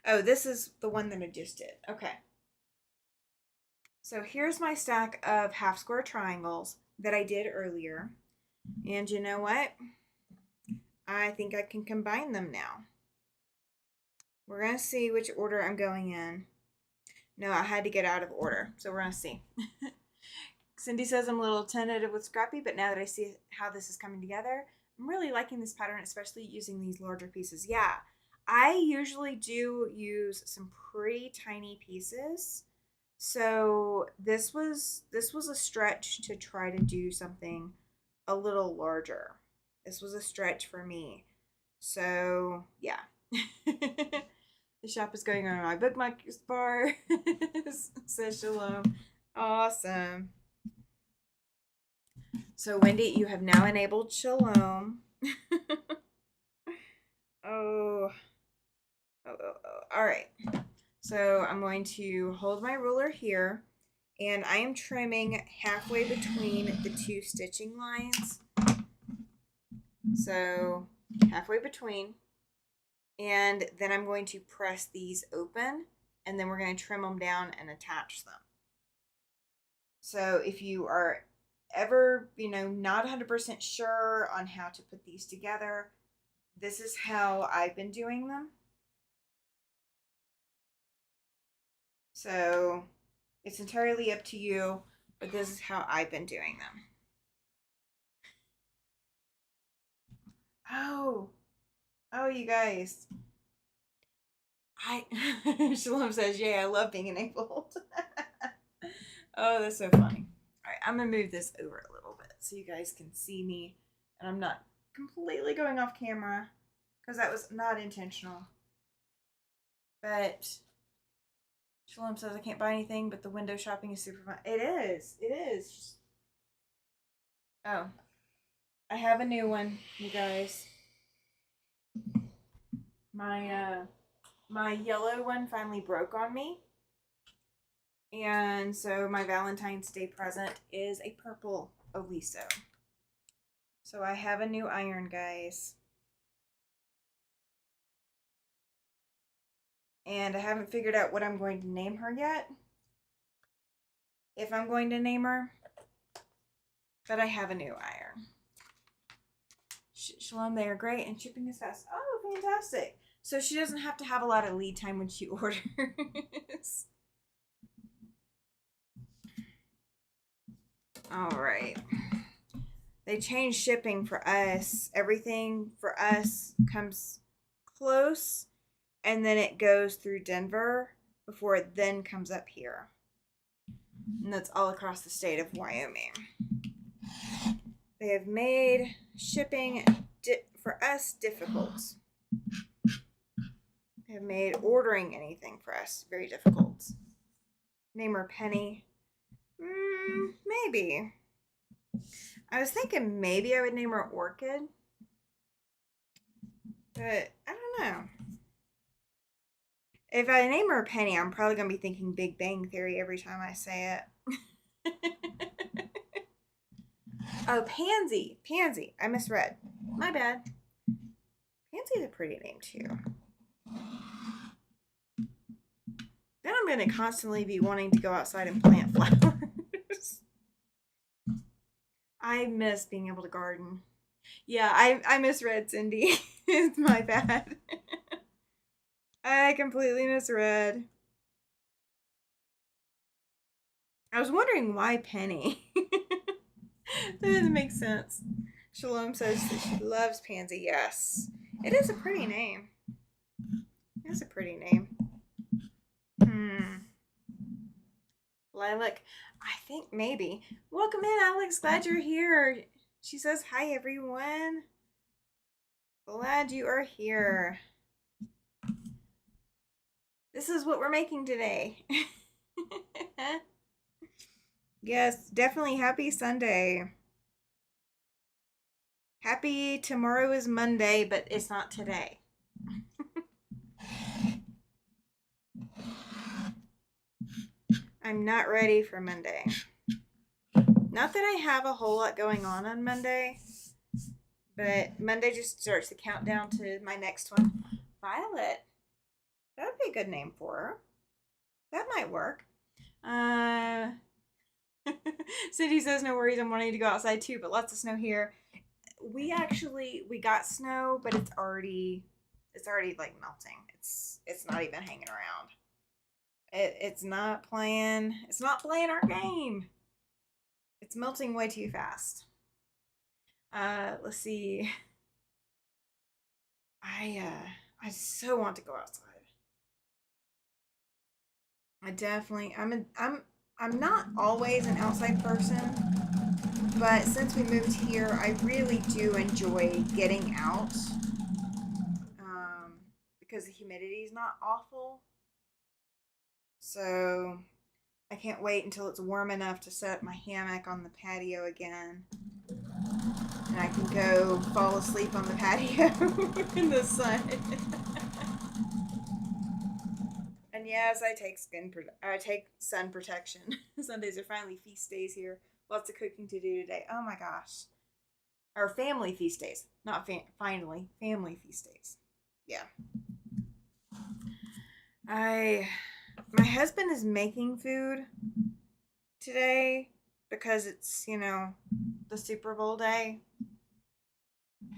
Oh, this is the one that I just did. Okay. So here's my stack of half square triangles that I did earlier. And you know what? I think I can combine them now. We're going to see which order I'm going in. No, I had to get out of order. So we're going to see. Cindy says I'm a little tentative with Scrappy, but now that I see how this is coming together, I'm really liking this pattern, especially using these larger pieces. Yeah, I usually do use some pretty tiny pieces. So this was a stretch to try to do something a little larger. This was a stretch for me. So, yeah. The shop is going on my bookmark bar. Says Shalom. Awesome. So, Wendy, you have now enabled Shalom. Oh. All right. So, I'm going to hold my ruler here, and I am trimming halfway between the two stitching lines. So, halfway between. And then I'm going to press these open, and then we're going to trim them down and attach them. So, if you are ever, not 100% sure on how to put these together, this is how I've been doing them. So it's entirely up to you, but this is how I've been doing them. Oh, you guys. Shalom says, yay, I love being enabled. Oh, that's so funny. All right, I'm going to move this over a little bit so you guys can see me. And I'm not completely going off camera because that was not intentional. But Shalom says I can't buy anything, but the window shopping is super fun. It is. It is. Oh. I have a new one, you guys. My yellow one finally broke on me. And so my Valentine's Day present is a purple Oliso. So I have a new iron, guys. And I haven't figured out what I'm going to name her yet. If I'm going to name her. But I have a new iron. Shalom, they are great and shipping is fast. Oh, fantastic. So she doesn't have to have a lot of lead time when she orders. All right. They changed shipping for us. Everything for us comes close and then it goes through Denver before it then comes up here. And that's all across the state of Wyoming. They have made shipping for us difficult. They have made ordering anything for us very difficult. Name her Penny. Maybe. I was thinking maybe I would name her Orchid. But I don't know. If I name her Penny, I'm probably going to be thinking Big Bang Theory every time I say it. Oh, Pansy. Pansy. I misread. My bad. Pansy's a pretty name, too. Then I'm going to constantly be wanting to go outside and plant flowers. I miss being able to garden. Yeah, I misread, Cindy. It's my bad. I completely misread. I was wondering why Penny. That doesn't make sense. Shalom says that she loves Pansy. Yes. It is a pretty name. It's a pretty name. Lilac. I think maybe. Welcome in, Alex. Glad you're here. She says, hi, everyone. Glad you are here. This is what we're making today. Yes, definitely happy Sunday. Happy tomorrow is Monday, but it's not today. I'm not ready for Monday. Not that I have a whole lot going on Monday, but Monday just starts the countdown to my next one. Violet. That would be a good name for her. That might work. Cindy says no worries. I'm wanting to go outside too, but lots of snow here. We got snow, but it's already like melting. It's not even hanging around. It's not playing. It's not playing our game. It's melting way too fast. Let's see. I so want to go outside. I'm not always an outside person, but since we moved here, I really do enjoy getting out. Because the humidity is not awful. So I can't wait until it's warm enough to set up my hammock on the patio again. And I can go fall asleep on the patio in the sun. And yes, I take sun protection. Sundays are finally feast days here. Lots of cooking to do today. Oh my gosh. Our family feast days. Not finally. Family feast days. Yeah. My husband is making food today because it's, the Super Bowl day.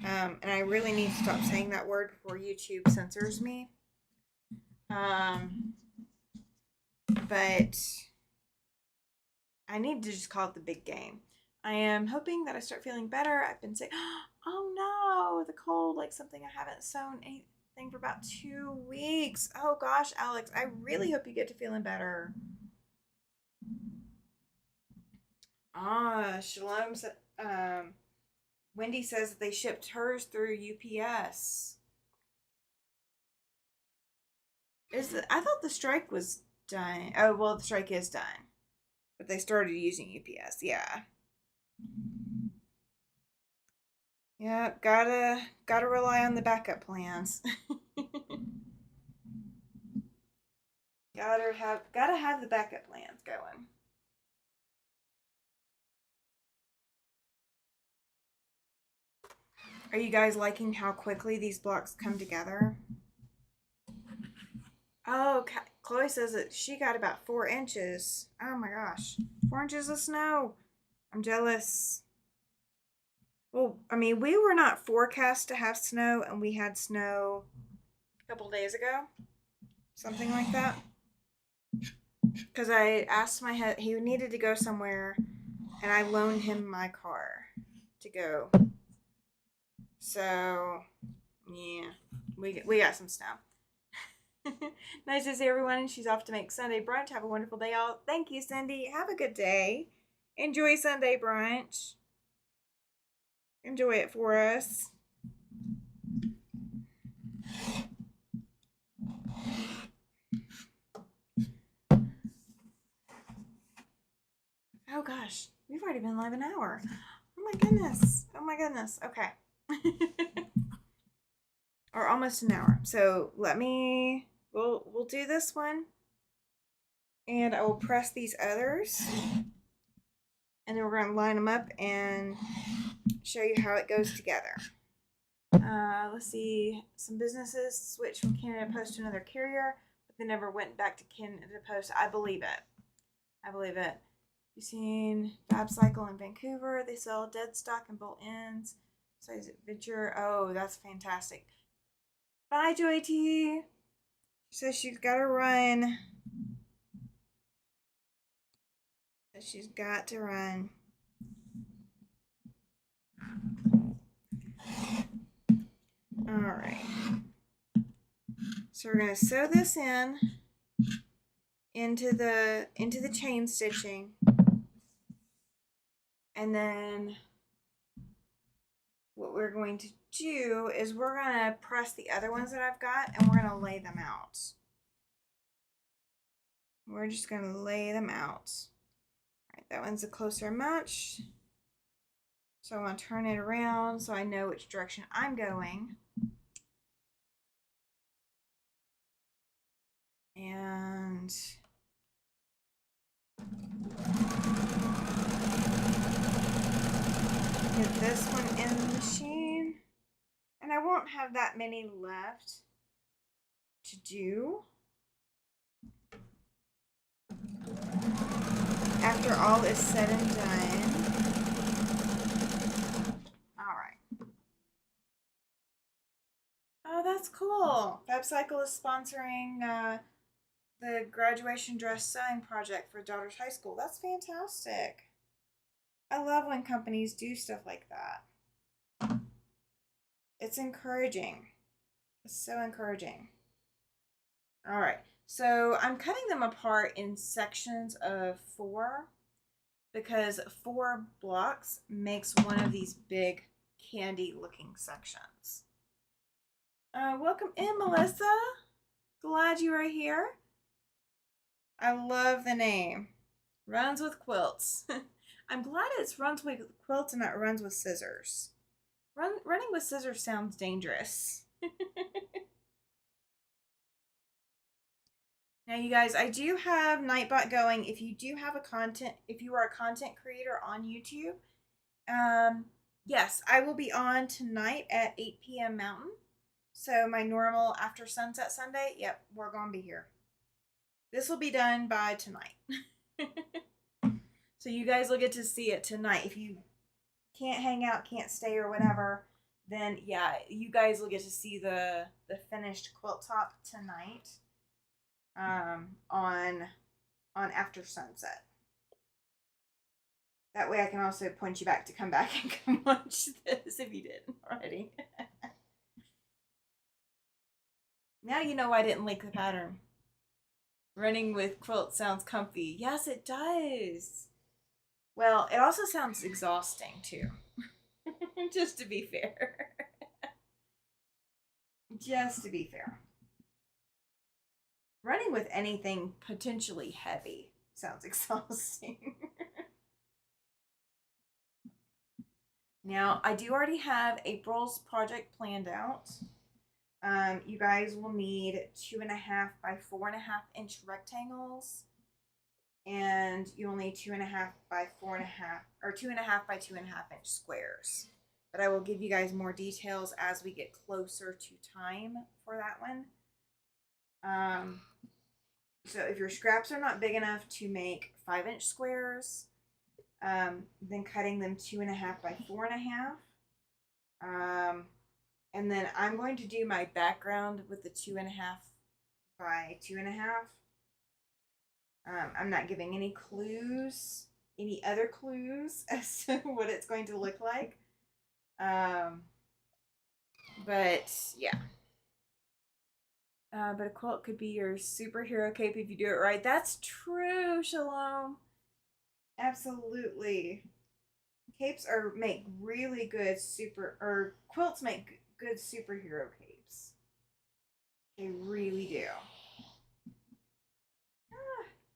And I really need to stop saying that word before YouTube censors me. But I need to just call it the big game. I am hoping that I start feeling better. I've been saying, oh no, the cold, like something I haven't sewn anything for about 2 weeks. Oh gosh, Alex, I really hope you get to feeling better. Shalom. Wendy says that they shipped hers through UPS. I thought the strike was done. Oh, well, the strike is done. But they started using UPS, yeah. Yep, gotta rely on the backup plans. gotta have the backup plans going. Are you guys liking how quickly these blocks come together? Oh, Chloe says that she got about 4 inches. Oh my gosh. 4 inches of snow. I'm jealous. Well, I mean, we were not forecast to have snow, and we had snow a couple days ago. Something like that. Because I asked he needed to go somewhere, and I loaned him my car to go. So, yeah, we got some snow. Nice to see everyone, and she's off to make Sunday brunch. Have a wonderful day, all. Thank you, Cindy. Have a good day. Enjoy Sunday brunch. Enjoy it for us. Oh gosh, we've already been live an hour. Oh my goodness. Oh my goodness. Okay. Or almost an hour. So we'll do this one. And I will press these others. And then we're going to line them up and show you how it goes together. Let's see. Some businesses switched from Canada Post to another carrier, but they never went back to Canada Post. I believe it. You've seen Fab Cycle in Vancouver. They sell dead stock and bolt ends. Size Venture. Oh, that's fantastic. Bye, Joy T. She says she's got to run. She's got to run. All right. So we're going to sew this into the chain stitching. And then what we're going to do is we're going to press the other ones that I've got, and we're going to lay them out. We're just going to lay them out. All right, that one's a closer match. So I want to turn it around so I know which direction I'm going. And Get this one in the machine. And I won't have that many left to do. After all is said and done. All right. Oh, that's cool. FabCycle is sponsoring the graduation dress sewing project for daughter's high school. That's fantastic. I love when companies do stuff like that. It's encouraging. It's so encouraging. All right. So I'm cutting them apart in sections of 4 because 4 blocks makes one of these big candy looking sections. Welcome in, Melissa. Glad you are here. I love the name. Runs with quilts. I'm glad it's runs with quilts and not runs with scissors. Running with scissors sounds dangerous. Now, you guys, I do have Nightbot going. If you are a content creator on YouTube, yes, I will be on tonight at 8 p.m. Mountain. So my normal after sunset Sunday, yep, we're gonna be here. This will be done by tonight. So you guys will get to see it tonight. If you can't hang out, can't stay or whatever, then yeah, you guys will get to see the finished quilt top tonight. On after sunset. That way I can also point you back to come back and come watch this if you didn't already. Now you know why I didn't like the pattern. Running with quilt sounds comfy. Yes, it does. Well, it also sounds exhausting too. Just to be fair. Just to be fair. Running with anything potentially heavy sounds exhausting. Now, I do already have April's project planned out. You guys will need 2.5 by 4.5 inch rectangles, and you'll need 2.5 by 4.5 or 2.5 by 2.5 inch squares. But I will give you guys more details as we get closer to time for that one. So if your scraps are not big enough to make 5-inch squares, then cutting them 2.5 by 4.5. And then I'm going to do my background with the 2.5 by 2.5. I'm not giving any clues, any other clues as to what it's going to look like. But yeah. But a quilt could be your superhero cape if you do it right. That's true, Shalom. Absolutely. Capes make really good quilts make good superhero capes. They really do.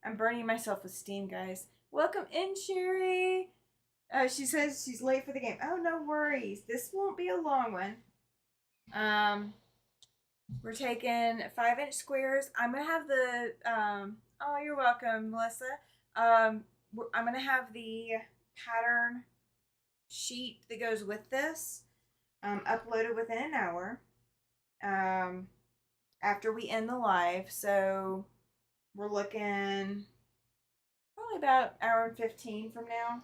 I'm burning myself with steam, guys. Welcome in, Sherry. She says she's late for the game. Oh, no worries. This won't be a long one. We're taking 5-inch squares. I'm gonna have the oh, you're welcome, Melissa. I'm gonna have the pattern sheet that goes with this uploaded within an hour after we end the live. So we're looking probably about an hour and 15 from now,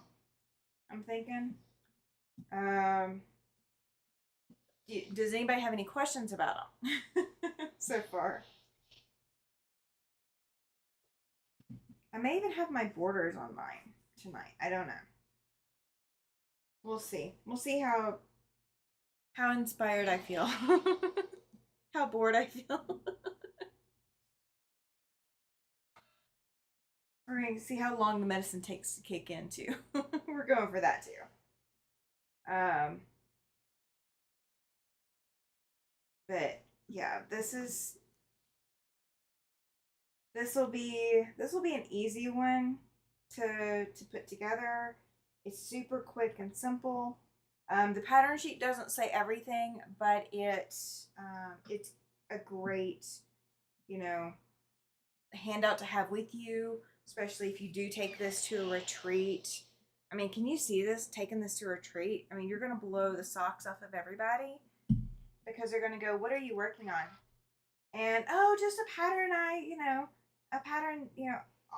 I'm thinking. Does anybody have any questions about them so far? I may even have my borders on mine tonight. I don't know. We'll see. We'll see how inspired I feel. How bored I feel. We're going to see how long the medicine takes to kick in too. We're going for that too. But yeah, this will be an easy one to put together. It's super quick and simple. The pattern sheet doesn't say everything, but it's a great, handout to have with you, especially if you do take this to a retreat I mean, can you see this? Taking this to retreat? I mean, you're going to blow the socks off of everybody because they're going to go, what are you working on? And, oh, just a pattern a pattern,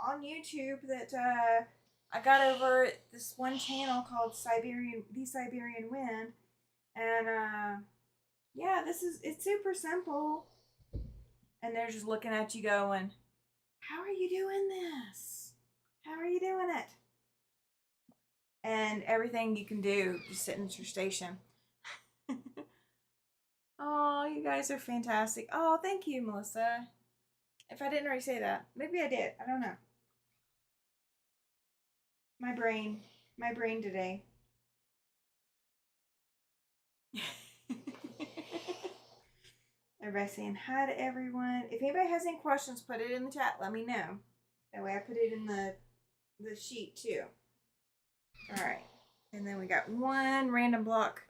on YouTube that I got over at this one channel called The Siberian Wind. And, yeah, it's super simple. And they're just looking at you going, how are you doing this? How are you doing it? And everything you can do, just sitting at your station. Oh, you guys are fantastic. Oh, thank you, Melissa. If I didn't already say that, maybe I did. I don't know. My brain today. Everybody saying hi to everyone. If anybody has any questions, put it in the chat. Let me know. That way I put it in the sheet too. All right. And then we got one random block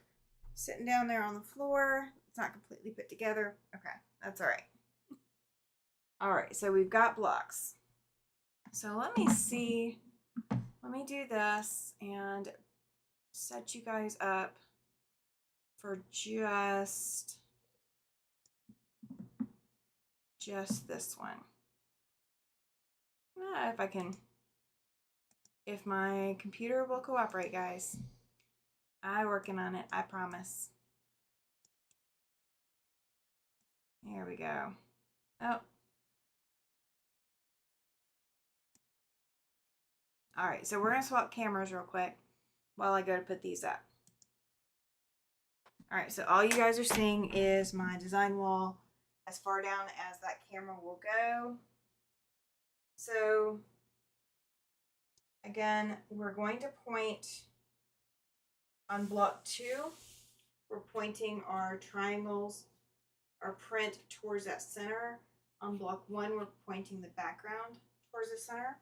sitting down there on the floor. It's not completely put together. Okay, that's all right. All right, so we've got blocks. So let me see. Let me do this and set you guys up for just this one. If my computer will cooperate, guys. I'm working on it, I promise. There we go. Oh. All right, so we're gonna swap cameras real quick while I go to put these up. All right, so all you guys are seeing is my design wall as far down as that camera will go. So again, we're going to point on block 2. We're pointing our triangles, our print towards that center. On block 1, we're pointing the background towards the center.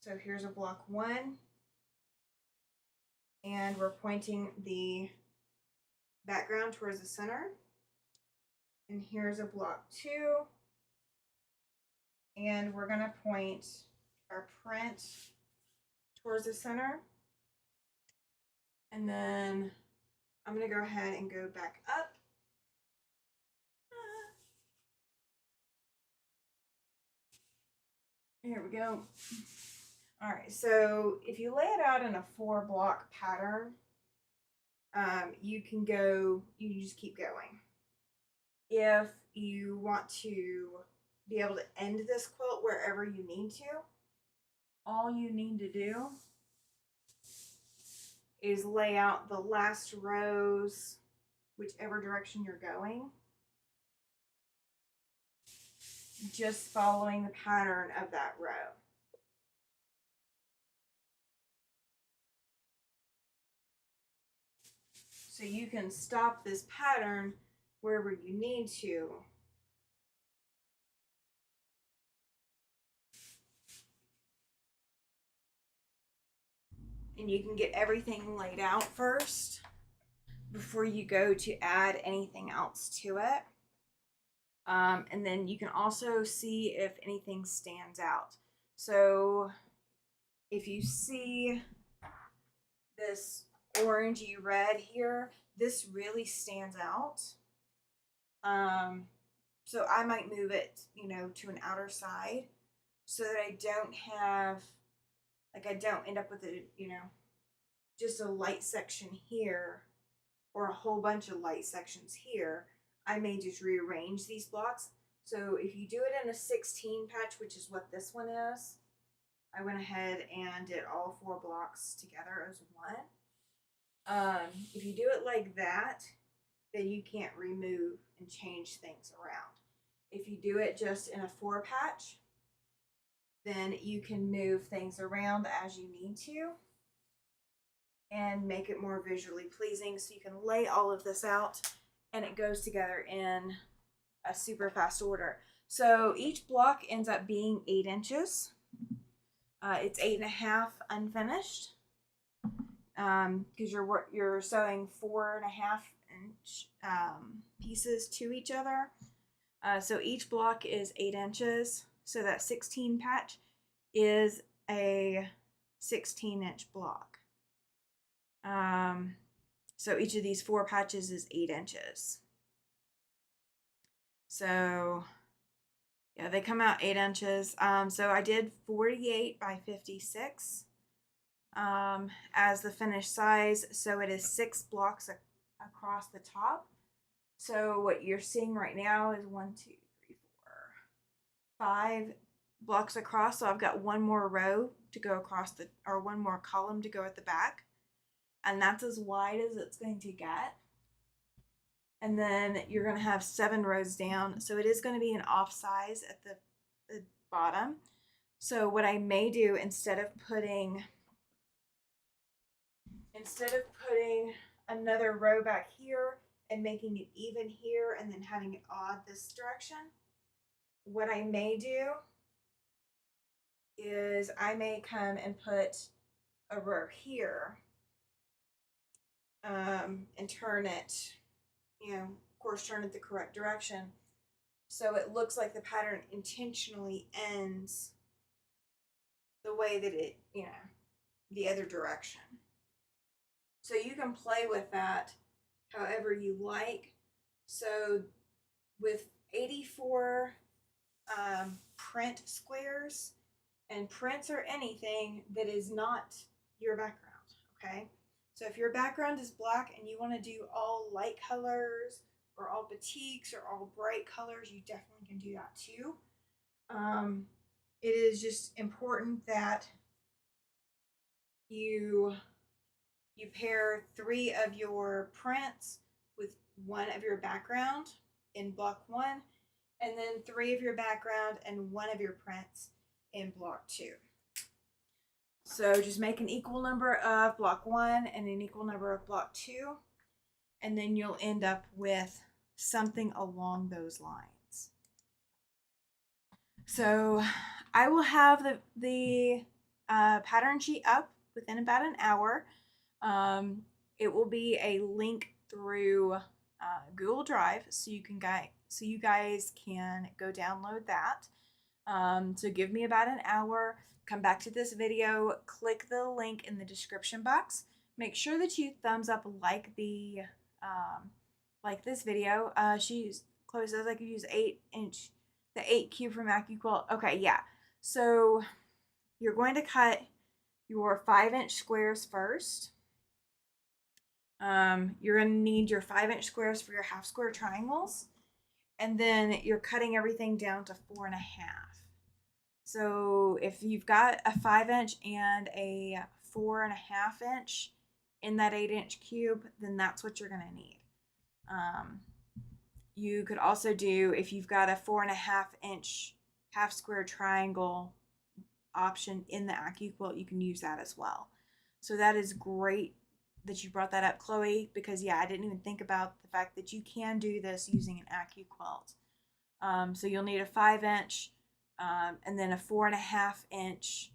So here's a block 1. And we're pointing the background towards the center. And here's a block 2. And we're going to point our print towards the center. And then I'm going to go ahead and go back up. Here we go. All right, so if you lay it out in a 4-block pattern, you just keep going. If you want to be able to end this quilt wherever you need to, all you need to do is lay out the last rows, whichever direction you're going, just following the pattern of that row. So you can stop this pattern wherever you need to. And you can get everything laid out first before you go to add anything else to it. And then you can also see if anything stands out. So if you see this orangey red here, this really stands out. So I might move it, to an outer side so that I don't have, I don't end up with just a light section here or a whole bunch of light sections here. I may just rearrange these blocks. So if you do it in a 16 patch, which is what this one is, I went ahead and did all 4 blocks together as one. If you do it like that, then you can't remove and change things around. If you do it just in a 4 patch, then you can move things around as you need to and make it more visually pleasing, so you can lay all of this out and it goes together in a super fast order. So each block ends up being 8 inches. It's 8.5 unfinished because you're sewing 4.5-inch pieces to each other. So each block is 8 inches. So that 16 patch is a 16-inch block. So each of these 4 patches is 8 inches. So yeah, they come out 8 inches. So I did 48 by 56 as the finished size. So it is 6 blocks across the top. So what you're seeing right now is 1, 2, 3, 4, 5 blocks across. So I've got one more row to go across or one more column to go at the back. And that's as wide as it's going to get. And then you're going to have 7 rows down. So it is going to be an off size at the bottom. So what I may do instead of putting another row back here and making it even here and then having it odd this direction, what I may do is I may come and put a row here and turn it, of course, turn it the correct direction. So it looks like the pattern intentionally ends the way that it, the other direction. So you can play with that however you like. So with 84 print squares, and prints are anything that is not your background, okay? So if your background is black and you want to do all light colors or all batiks or all bright colors, you definitely can do that too. It is just important that you pair 3 of your prints with 1 of your background in block 1, and then 3 of your background and 1 of your prints in block 2. So just make an equal number of block 1 and an equal number of block 2, and then you'll end up with something along those lines. So I will have the pattern sheet up within about an hour. It will be a link through Google Drive, so you guys can go download that. So give me about an hour. Come back to this video. Click the link in the description box. Make sure that you thumbs up like this video. Chloe says I could use 8-inch, the 8 cube from AccuQuilt. Okay, yeah. So you're going to cut your 5-inch squares first. You're going to need your 5-inch squares for your half square triangles, and then you're cutting everything down to 4.5. So if you've got a 5-inch and a 4.5-inch in that 8-inch cube, then that's what you're going to need. You could also do, if you've got a 4.5-inch half square triangle option in the AccuQuilt, you can use that as well. So that is great that you brought that up, Chloe, because yeah, I didn't even think about the fact that you can do this using an AccuQuilt. So you'll need a 5-inch, and then a 4.5-inch,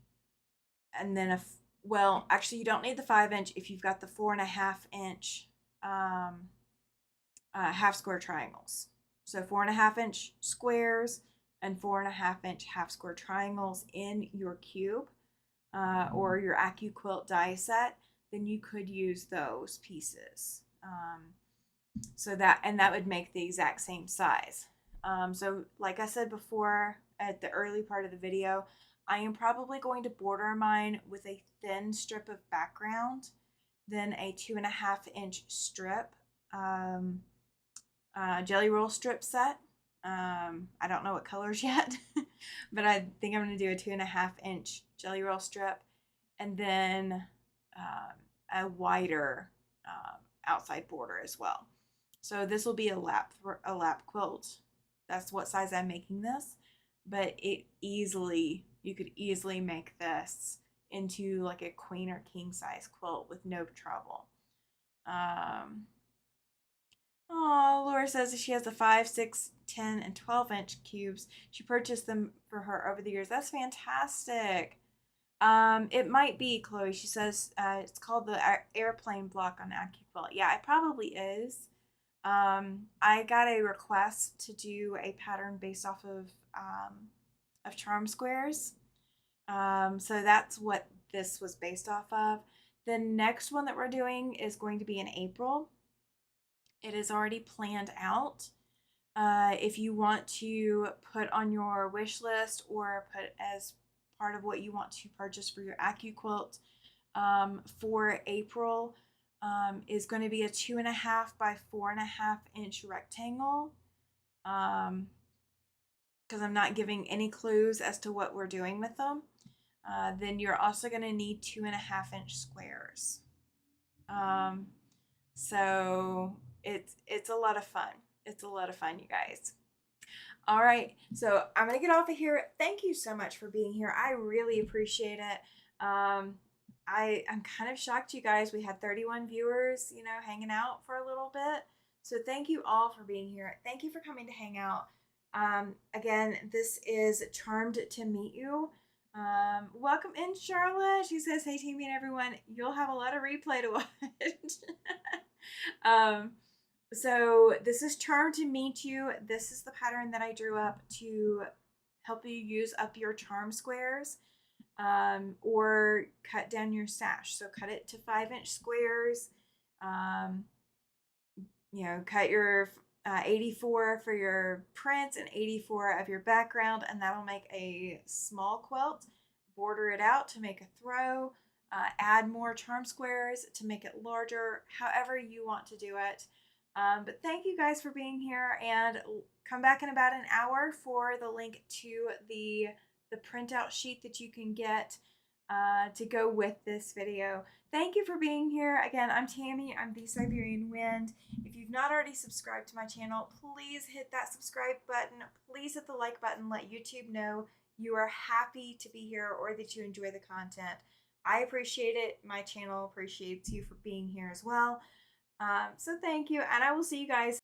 and then well, actually you don't need the 5-inch if you've got the 4.5-inch half square triangles. So 4.5-inch squares and 4.5-inch half square triangles in your cube or your AccuQuilt die set, then you could use those pieces. So that would make the exact same size. So like I said before at the early part of the video, I am probably going to border mine with a thin strip of background, then a 2.5-inch strip, jelly roll strip set. I don't know what colors yet, but I think I'm going to do a 2.5-inch jelly roll strip, and then a wider outside border as well. So this will be a lap quilt. That's what size I'm making this, but you could easily make this into like a queen or king size quilt with no trouble. Laura says she has the 5, 6, 10, and 12-inch cubes. She purchased them for her over the years. That's fantastic. It might be, Chloe. She says it's called the airplane block on AccuQuilt. Yeah, it probably is. I got a request to do a pattern based off of charm squares. So that's what this was based off of. The next one that we're doing is going to be in April. It is already planned out. If you want to put on your wish list or put as part of what you want to purchase for your AccuQuilt for April, is going to be a 2.5 by 4.5 inch rectangle. Because I'm not giving any clues as to what we're doing with them. Then you're also going to need 2.5 inch squares. So it's a lot of fun. It's a lot of fun, you guys. All right, so I'm gonna get off of here. Thank you so much for being here. I really appreciate it. I'm kind of shocked, you guys. We had 31 viewers, hanging out for a little bit. So thank you all for being here. Thank you for coming to hang out. Again, this is Charmed to Meet You. Welcome in, Charlotte. She says, "Hey, Tammy and everyone, you'll have a lot of replay to watch." So this is Charmed to Meet You. This is the pattern that I drew up to help you use up your charm squares, or cut down your stash. So cut it to 5-inch squares. Cut your 84 for your prints and 84 of your background, and that'll make a small quilt. Border it out to make a throw. Add more charm squares to make it larger, however you want to do it. But thank you guys for being here, and come back in about an hour for the link to the printout sheet that you can get to go with this video. Thank you for being here. Again, I'm Tammy. I'm the Siberian Wind. If you've not already subscribed to my channel, please hit that subscribe button. Please hit the like button. Let YouTube know you are happy to be here or that you enjoy the content. I appreciate it. My channel appreciates you for being here as well. So thank you, and I will see you guys